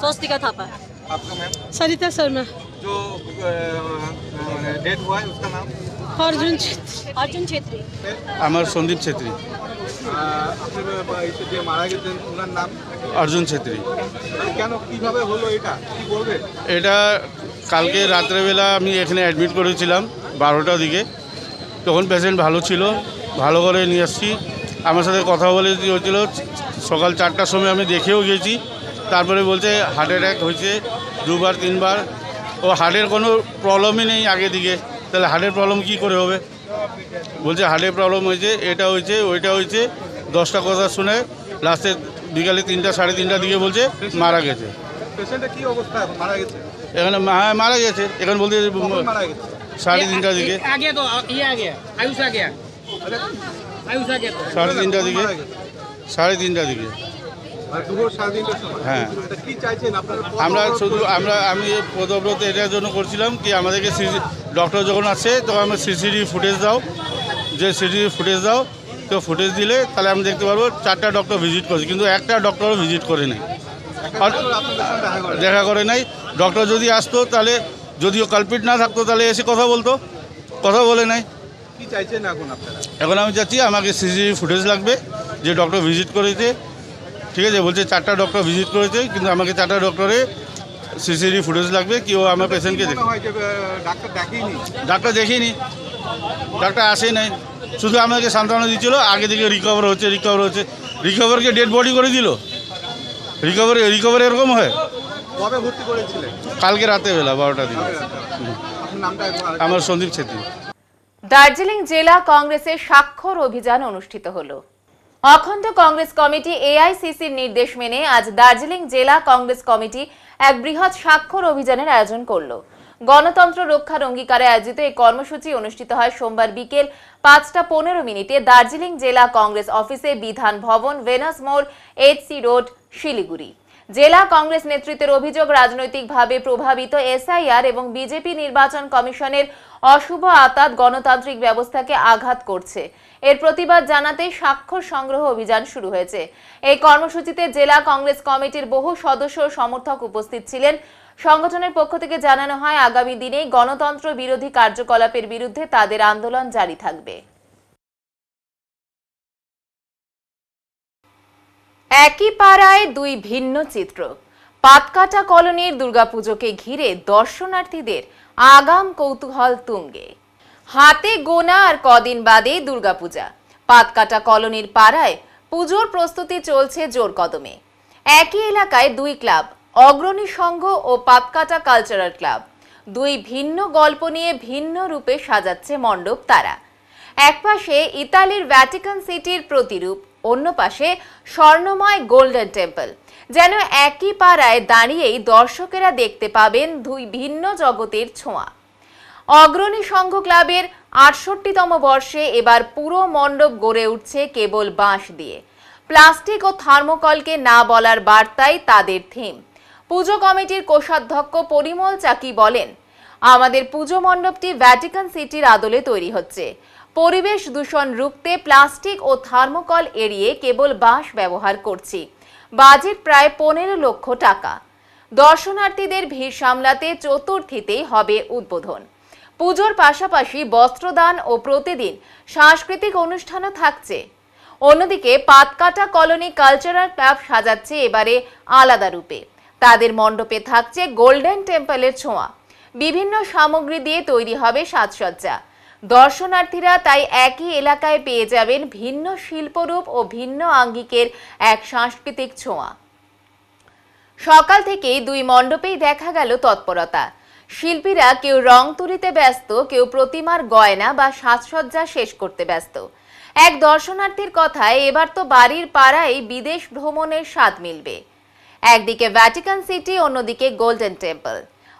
स्वस्तिका थापा। आपका मैम? सरिता शर्मा। जो डेथ हुआ है उसका नाम? अर्जुन छेत्री। আমার সন্দীপ ছেত্রী। যে মারা গেছেন ওনার নাম? অর্জুন ছেত্রী। কেন কিভাবে হলো এটা কি বলবেন? এটা কালকে রাত্রেবেলা আমি এখানে অ্যাডমিট করেছিলাম 12টার দিকে, তখন পেশেন্ট ভালো ছিল, ভালো করে নিয়ে আসছি। আমার সাথে কথা বলে হয়েছিল, সকাল 4টার সময় আমি দেখেও গেছি। তারপরে বলছে হার্ট অ্যাটাক হয়েছে 2বার 3বার, ও হার্টের কোনো প্রবলেমই নেই আগে দিকে, তাহলে হার্টের প্রবলেম কী করে হবে? বলছে হার্টের প্রবলেম হয়েছে, এটা হয়েছে ওইটা হয়েছে, 10টা কথা শুনে লাস্টে বিকালে 3টা 3:30টার দিকে বলছে মারা গেছে। পেশেন্টের কি অবস্থা? মারা গেছে এখানে? হ্যাঁ মারা গেছে, এখানে বলতে 3:30টার দিকে, 3:30টার দিকে। হ্যাঁ, আমরা শুধু আমি পদব্রত এটার জন্য করছিলাম কি আমাদেরকে ডক্টর যখন আসে তখন আমরা সিসিটিভি ফুটেজ দাও, যে সিসিটিভি ফুটেজ দাও, তো ফুটেজ দিলে তাহলে আমি দেখতে পারবো 4টা ডক্টর ভিজিট করছে, কিন্তু একটা ডক্টরও ভিজিট করে নাই, দেখা করে নাই। ডক্টর যদি আসতো তাহলে যদিও কালপিট না থাকতো তাহলে এসে কথা বলতো, কথা বলে নাই। কি চাইছেন এখন আপনারা? এখন আমি চাচ্ছি আমাকে সিসিটিভি ফুটেজ লাগবে যে ডক্টর ভিজিট করেছে, ঠিক আছে? বলছে 4টা ডক্টর ভিজিট করেছে, কিন্তু আমাকে 4টা ডক্টরে সিসিটিভি ফুটেজ লাগবে কি ও আমার পেশেন্টকে দেখে। ডাক্তার দেখিনি, ডাক্তার আসে নাই, শুধু আমাকে সান্ত্বনা দিচ্ছিল আগে থেকে রিকভার হচ্ছে। রিকভারকে ডেড বডি করে দিল। রিকভার এরকম হয়? কবে ভর্তি করেছিলেন? কালকে রাতেবেলা 12টার দিকে। আমার সন্দীপ ছেত্রী। দার্জিলিং জেলা কংগ্রেসের স্বাক্ষর অভিযান অনুষ্ঠিত হলো। অখণ্ড কংগ্রেস কমিটি এআইসিসির নির্দেশ মেনে আজ দার্জিলিং জেলা কংগ্রেস কমিটি এক বৃহৎ স্বাক্ষর অভিযানের আয়োজন করল। গণতন্ত্র রক্ষার অঙ্গীকারে আয়োজিত এই কর্মসূচি অনুষ্ঠিত হয় সোমবার বিকেল 5:15 দার্জিলিং জেলা কংগ্রেস অফিসে, বিধান ভবন, ভেনাস মোড়, এইচসি রোড, শিলিগুড়ি। জেলা কংগ্রেস নেতৃত্বের অভিযোগ, রাজনৈতিকভাবে প্রভাবিত এসআইআর এবং বিজেপি নির্বাচন কমিশনের অশুভ আতাত গণতান্ত্রিক ব্যবস্থাকে আঘাত করছে। এর প্রতিবাদ জানাতে স্বাক্ষর সংগ্রহ অভিযান শুরু হয়েছে। এই কর্মসূচিতে জেলা কংগ্রেস কমিটির বহু সদস্য ও সমর্থক উপস্থিত ছিলেন। সংগঠনের পক্ষ থেকে জানানো হয় আগামী দিনে গণতন্ত্র বিরোধী কার্যকলাপের বিরুদ্ধে তাদের আন্দোলন জারি থাকবে। একই পাড়ায় দুই ভিন্ন চিত্র। পাতকাটা কলোনির দুর্গাপুজোকে ঘিরে দর্শনার্থীদের আগাম কৌতূহল তুঙ্গে। হাতে গোনা আর কদিন বাদে দুর্গাপূজা। পাতকাটা কলোনির পাড়ায় পুজোর প্রস্তুতি চলছে জোর কদমে। একই এলাকায় দুই ক্লাব, অগ্রণী সংঘ ও পাতকাটা কালচারাল ক্লাব, দুই ভিন্ন গল্প নিয়ে ভিন্ন রূপে সাজাচ্ছে মণ্ডপ তারা। একপাশে ইতালির ভ্যাটিকান সিটির প্রতিরূপ, অন্য পাশে স্বর্ণময় গোল্ডেন টেম্পল। যেন একই পাড়ায় দাঁড়িয়েই দর্শকেরা দেখতে পাবেন দুই ভিন্ন জগতের ছোঁয়া। অগ্রণী সংঘ ক্লাবের ৬৮তম বর্ষে এবার পুরো মণ্ডপ গড়ে উঠছে কেবল বাঁশ দিয়ে। প্লাস্টিক ও থার্মোকলকে না বলার বার্তাই তাদের থিম। পুজো কমিটির কোষাধ্যক্ষ পরিমল চাকি বলেন, আমাদের পুজো মণ্ডপটি ভ্যাটিকান সিটির আদলে তৈরি হচ্ছে। পরিবেশ দূষণ রুখতে প্লাস্টিক ও থার্মোকল এড়িয়ে কেবল বাঁশ ব্যবহার করছি। বাজেট প্রায় 15 লক্ষ টাকা। দর্শনার্থীদের ভিড় সামলাতে চতুর্থীতেই হবে উদ্বোধন। পুজোর পাশাপাশি বস্ত্রদান ও প্রতিদিন সাংস্কৃতিক অনুষ্ঠানও থাকছে। অন্যদিকে পাতকাটা কলোনি কালচারাল ক্লাব সাজাচ্ছে এবারে আলাদা রূপে। তাদের মণ্ডপে থাকছে গোল্ডেন টেম্পলের ছোঁয়া। বিভিন্ন সামগ্রী দিয়ে তৈরি হবে সাজসজ্জা। দর্শনার্থীরা তাই একই এলাকায় পেয়ে যাবেন ভিন্ন শিল্পরূপ ও ভিন্ন আঙ্গিকের এক সাংস্কৃতিক ছোঁয়া। সকাল থেকেই দুই মণ্ডপেই দেখা গেল তৎপরতা। শিল্পীরা কেউ রং তুলিতে ব্যস্ত, কেউ প্রতিমার গয়না বা সাজসজ্জা শেষ করতে ব্যস্ত। এক দর্শনার্থীর কথায়, এবার তো বাড়ির পাড়ায় বিদেশ ভ্রমণের স্বাদ মিলবে। একদিকে ভ্যাটিকান সিটি, অন্যদিকে গোল্ডেন টেম্পল।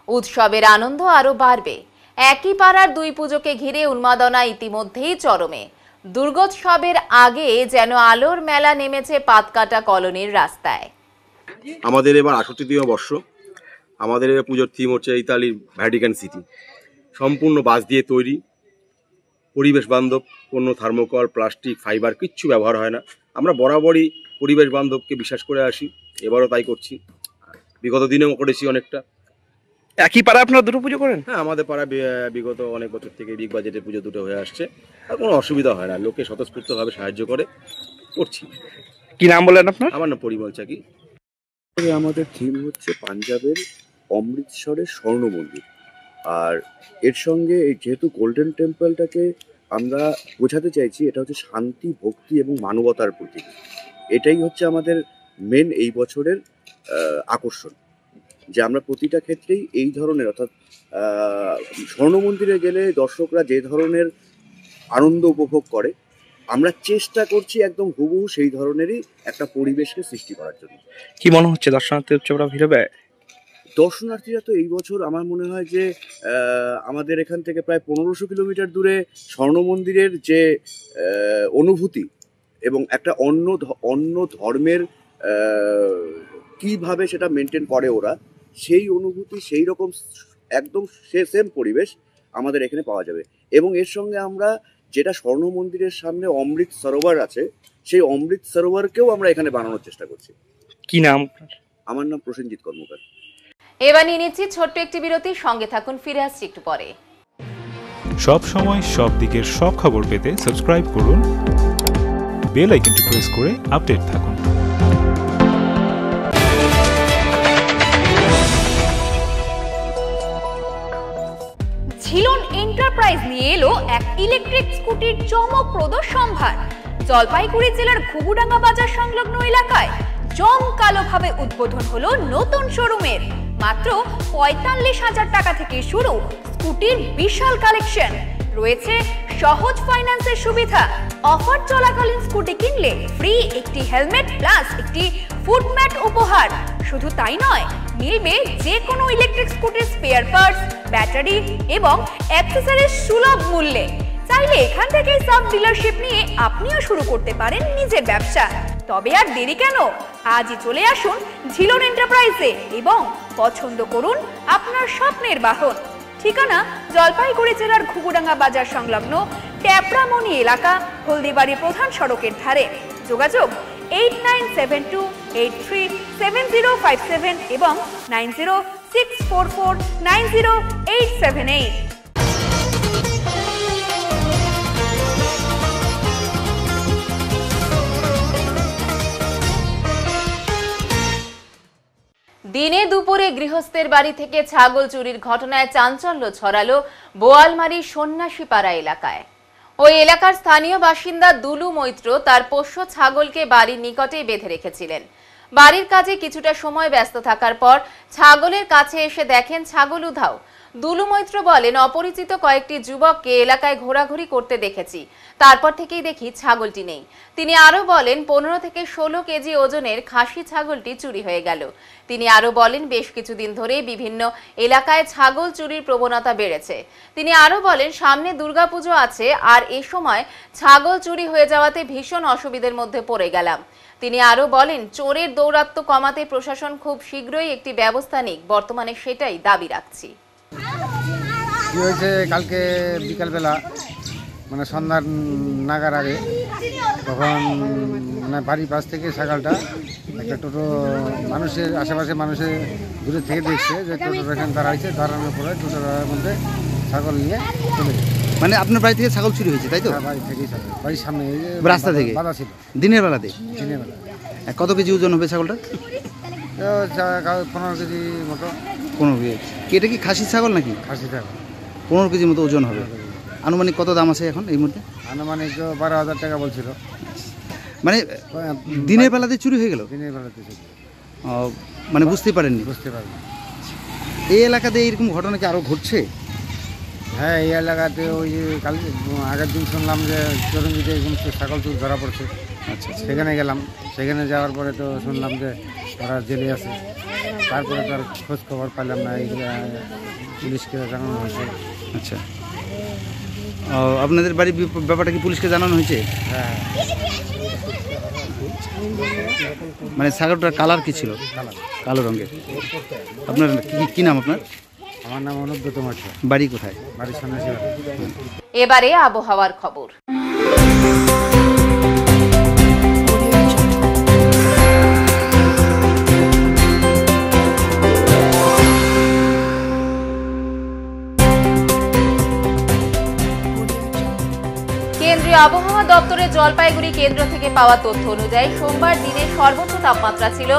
উৎসবের আনন্দ আরো বাড়বে। একই পাড়ার দুই পুজোকে ঘিরে উন্মাদনা ইতিমধ্যেই চরমে। দুর্গোৎসবের আগে যেন আলোর মেলা নেমেছে পাতকাটা কলোনির রাস্তায়। আমাদের এবার ৬৮তম বর্ষ। আমাদের পুজোর থিম হচ্ছে ইতালির ভ্যাটিকান সিটি। সম্পূর্ণ বাঁশ দিয়ে তৈরি, পরিবেশ বান্ধব, কোনো থার্মোকল, প্লাস্টিক, ফাইবার কিচ্ছু ব্যবহার হয় না। আমরা বরাবরই পরিবেশ বান্ধবকে বিশ্বাস করে আসি, এবারও তাই করছি, বিগত দিনেও করেছি অনেকটা। একই পাড়ায় আপনারা দুটো পুজো করেন? হ্যাঁ, আমাদের পাড়ায় বিগত অনেক বছর থেকে বিগ বাজেটের পুজো দুটো হয়ে আসছে, আর কোনো অসুবিধা হয় না, লোকে স্বতঃস্ফূর্তভাবে সাহায্য করে করছি। কি নাম বললেন আপনার? আমার নাম পরিমল চাকি। আমাদের থিম হচ্ছে পাঞ্জাবের অমৃতসরের স্বর্ণ মন্দির, আর এর সঙ্গে এই যেহেতু গোল্ডেন টেম্পলটাকে আমরা বোঝাতে চাইছি, এটা হচ্ছে শান্তি, ভক্তি এবং মানবতার প্রতীক। এটাই হচ্ছে আমাদের মেন এই বছরের আকর্ষণ, যে আমরা প্রতিটা ক্ষেত্রেই এই ধরনের, অর্থাৎ স্বর্ণ মন্দিরে গেলে দর্শকরা যে ধরনের আনন্দ উপভোগ করে, আমরা চেষ্টা করছি একদম হুবহু সেই ধরনেরই একটা পরিবেশকে সৃষ্টি করার জন্য। কি মনে হচ্ছে দর্শনার্থী উৎসবটা ভিড় হবে? দর্শনার্থীরা তো এই বছর আমার মনে হয় যে আমাদের এখান থেকে প্রায় ১৫০০ কিলোমিটার দূরে স্বর্ণ মন্দিরের যে অনুভূতি এবং একটা অন্য ধর্মের কিভাবে সেটা মেনটেন করে ওরা, সেই অনুভূতি, সেই রকম একদম সেম পরিবেশ আমাদের এখানে পাওয়া যাবে। এবং এর সঙ্গে আমরা যেটা স্বর্ণ মন্দিরের সামনে অমৃত সরোবর আছে, সেই অমৃত সরোবরকেও আমরা এখানে বানানোর চেষ্টা করছি। কি নাম? আমার নাম প্রসেনজিৎ কর্মকার। এবার নিয়ে নিচ্ছি ছোট্ট একটি বিরতি, সঙ্গে থাকুন, ফিরে আসছি একটু পরে। সব সময় সব দিকের সব খবর পেতে সাবস্ক্রাইব করুন, বেল আইকনটি প্রেস করে আপডেট থাকুন। ঝিলন এন্টারপ্রাইজ নিয়ে এলো এক ইলেকট্রিক স্কুটির চমকপ্রদ সম্ভার। জলপাইগুড়ি জেলার ঘুঘুডাঙ্গা বাজার সংলগ্ন এলাকায় জমকালোভাবে উদ্বোধন হলো নতুন শোরুমের। মাত্র ৪৫,০০০ টাকা থেকে শুরু স্কুটির বিশাল কালেকশন রয়েছে, সহজ ফাইন্যান্সের সুবিধা। অফার চলাকালীন স্কুটি কিনলে ফ্রি একটি হেলমেট প্লাস একটি ফুটম্যাট উপহার। শুধু তাই নয়, মিলবে যে কোনো ইলেকট্রিক স্কুটির স্পেয়ার পার্টস, ব্যাটারি এবং অ্যাক্সেসরিজ সুলভ মূল্যে। চাইলে এখান থেকেই সাব ডিলারশিপ নিয়ে আপনিও শুরু করতে পারেন নিজের ব্যবসা। তবে আর দেরি কেন, আজই চলে আসুন ঝিলন এন্টারপ্রাইজে এবং পছন্দ করুন আপনার স্বপ্নের বাহন। ঠিকানা জলপাইগুড়ি জেলার ঘুঘুডাঙ্গা বাজার সংলগ্ন ট্যাপরামণি এলাকা, হলদিবাড়ি প্রধান সড়কের ধারে। যোগাযোগ 8972837057 এবং 9064490878। দিনে দুপুরে গৃহস্থের বাড়ি থেকে ছাগল চুরির ঘটনায় চাঞ্চল্য ছড়ালো বোয়ালমারি সন্ন্যাসীপাড়া এলাকায়। ওই এলাকার স্থানীয় বাসিন্দা দুলু মৈত্র তার পোষ্য ছাগলকে বাড়ির নিকটেই বেঁধে রেখেছিলেন। বাড়ির কাজে কিছুটা সময় ব্যস্ত থাকার পর ছাগলের কাছে এসে দেখেন ছাগল উধাও। দুলু মৈত্র বলেন, অপরিচিত কয়েকটি যুবককে এলাকায় ঘোরাঘুরি করতে দেখেছি, তারপর থেকেই দেখি ছাগলটি নেই। তিনি আরো বলেন, 15 থেকে 16 কেজি ওজনের খাসি ছাগলটি চুরি হয়ে গেল। তিনি আরো বলেন, বেশ কিছুদিন ধরে বিভিন্ন এলাকায় ছাগল চুরির প্রবণতা বেড়েছে। তিনি আরো বলেন, সামনে দুর্গাপুজো আছে, আর এ সময় ছাগল চুরি হয়ে যাওয়াতে ভীষণ অসুবিধার মধ্যে পড়ে গেলাম। তিনি আরো বলেন, চোরের দৌরাত্ম্য কমাতে প্রশাসন খুব শীঘ্রই একটি ব্যবস্থা নিক, বর্তমানে সেটাই দাবি রাখছি। কি হয়েছে, কালকে বিকালবেলা মানে সন্ধ্যার নাগার আগে, তখন মানে বাড়ির পাশ থেকে ছাগলটা একটা টোটো মানুষের আশেপাশে মানুষের দূরে থেকে দেখছে যে টোটোটা এখানে দাঁড়াইছে, দাঁড়ানোর পরে টোটোর মধ্যে ছাগল নিয়ে চলে গেছে। মানে আপনার বাড়ি থেকে ছাগল চুরি হয়েছে, তাই তো? বাড়ি থেকেই ছাগল, বাড়ির সামনে রাস্তা থেকে বাধা ছিল। দিনের বেলাতে? দিনের বেলা। কত কেজি ওজন হবে ছাগলটা? 15 কেজি মতো। 15 কেজি। এটা কি খাসি ছাগল নাকি? খাসি ছাগল। 15 কেজি মতো ওজন হবে। আনুমানিক কত দাম আছে এখন এই মুহূর্তে? আনুমানিক 12,000 টাকা বলছিল। মানে দিনের বেলাতে চুরি হয়ে গেল? দিনের বেলাতে চুরি। মানে বুঝতে পারেননি? বুঝতে পারিনি। এই এলাকাতে এরকম ঘটনা কি আরও ঘটছে? হ্যাঁ, এই এলাকাতে ওই যে কাল আগের দিন শুনলাম যে চরঞ্জিতে এরকম ছাগল চুর ধরা পড়ছে। আচ্ছা, সেখানে গেলাম। সেখানে যাওয়ার পরে তো শুনলাম যে ওরা জেলে আছে। তারপরে তো আর খোঁজ খবর পাইলাম না, এইগুলো পুলিশকে জানানো হয়েছে। আচ্ছা, আপনাদের বাড়ির ব্যাপারটা কি পুলিশকে জানানো হয়েছে? হ্যাঁ, মানে ছাগলটার কালার কি ছিল? কালো রঙের। আপনার কি নাম আপনার? আমার নাম অনুব্রত মাঝি। বাড়ি কোথায়? বাড়ির সামনে ছিল। এবারে আবহাওয়ার খবর। কেন্দ্রীয় আবহাওয়া দপ্তরের জলপাইগুড়ি কেন্দ্র থেকে পাওয়া তথ্য অনুযায়ী সোমবার দিনে সর্বোচ্চ তাপমাত্রা ছিল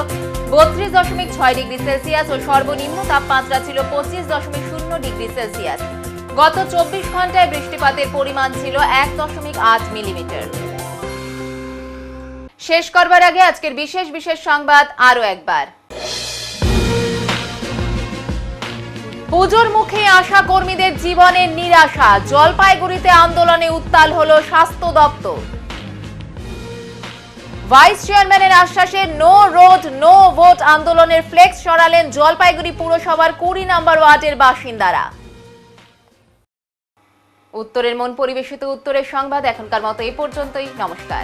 32.6 ডিগ্রি সেলসিয়াস ও সর্বনিম্ন তাপমাত্রা ছিল 25.0 ডিগ্রি সেলসিয়াস। গত 24 ঘন্টায় বৃষ্টিপাতের পরিমাণ ছিল 1.8 মিলিমিটার। শেষ করবার আগে আজকের বিশেষ বিশেষ সংবাদ আরো একবার। পুজোর মুখে আশা কর্মীদের জীবনের নিরাশা, জলপাইগুড়িতে আন্দোলনে উত্তাল হলো স্বাস্থ্য দপ্তর। ভাইস চেয়ারম্যানের আশ্বাসে নো রোড নো ভোট আন্দোলনের ফ্লেক্স সরালেন জলপাইগুড়ি পুরসভার 20 নম্বর ওয়ার্ডের বাসিন্দারা। উত্তরের মন পরিবেশিত উত্তরের সংবাদ এখনকার মতো এই পর্যন্তই। নমস্কার।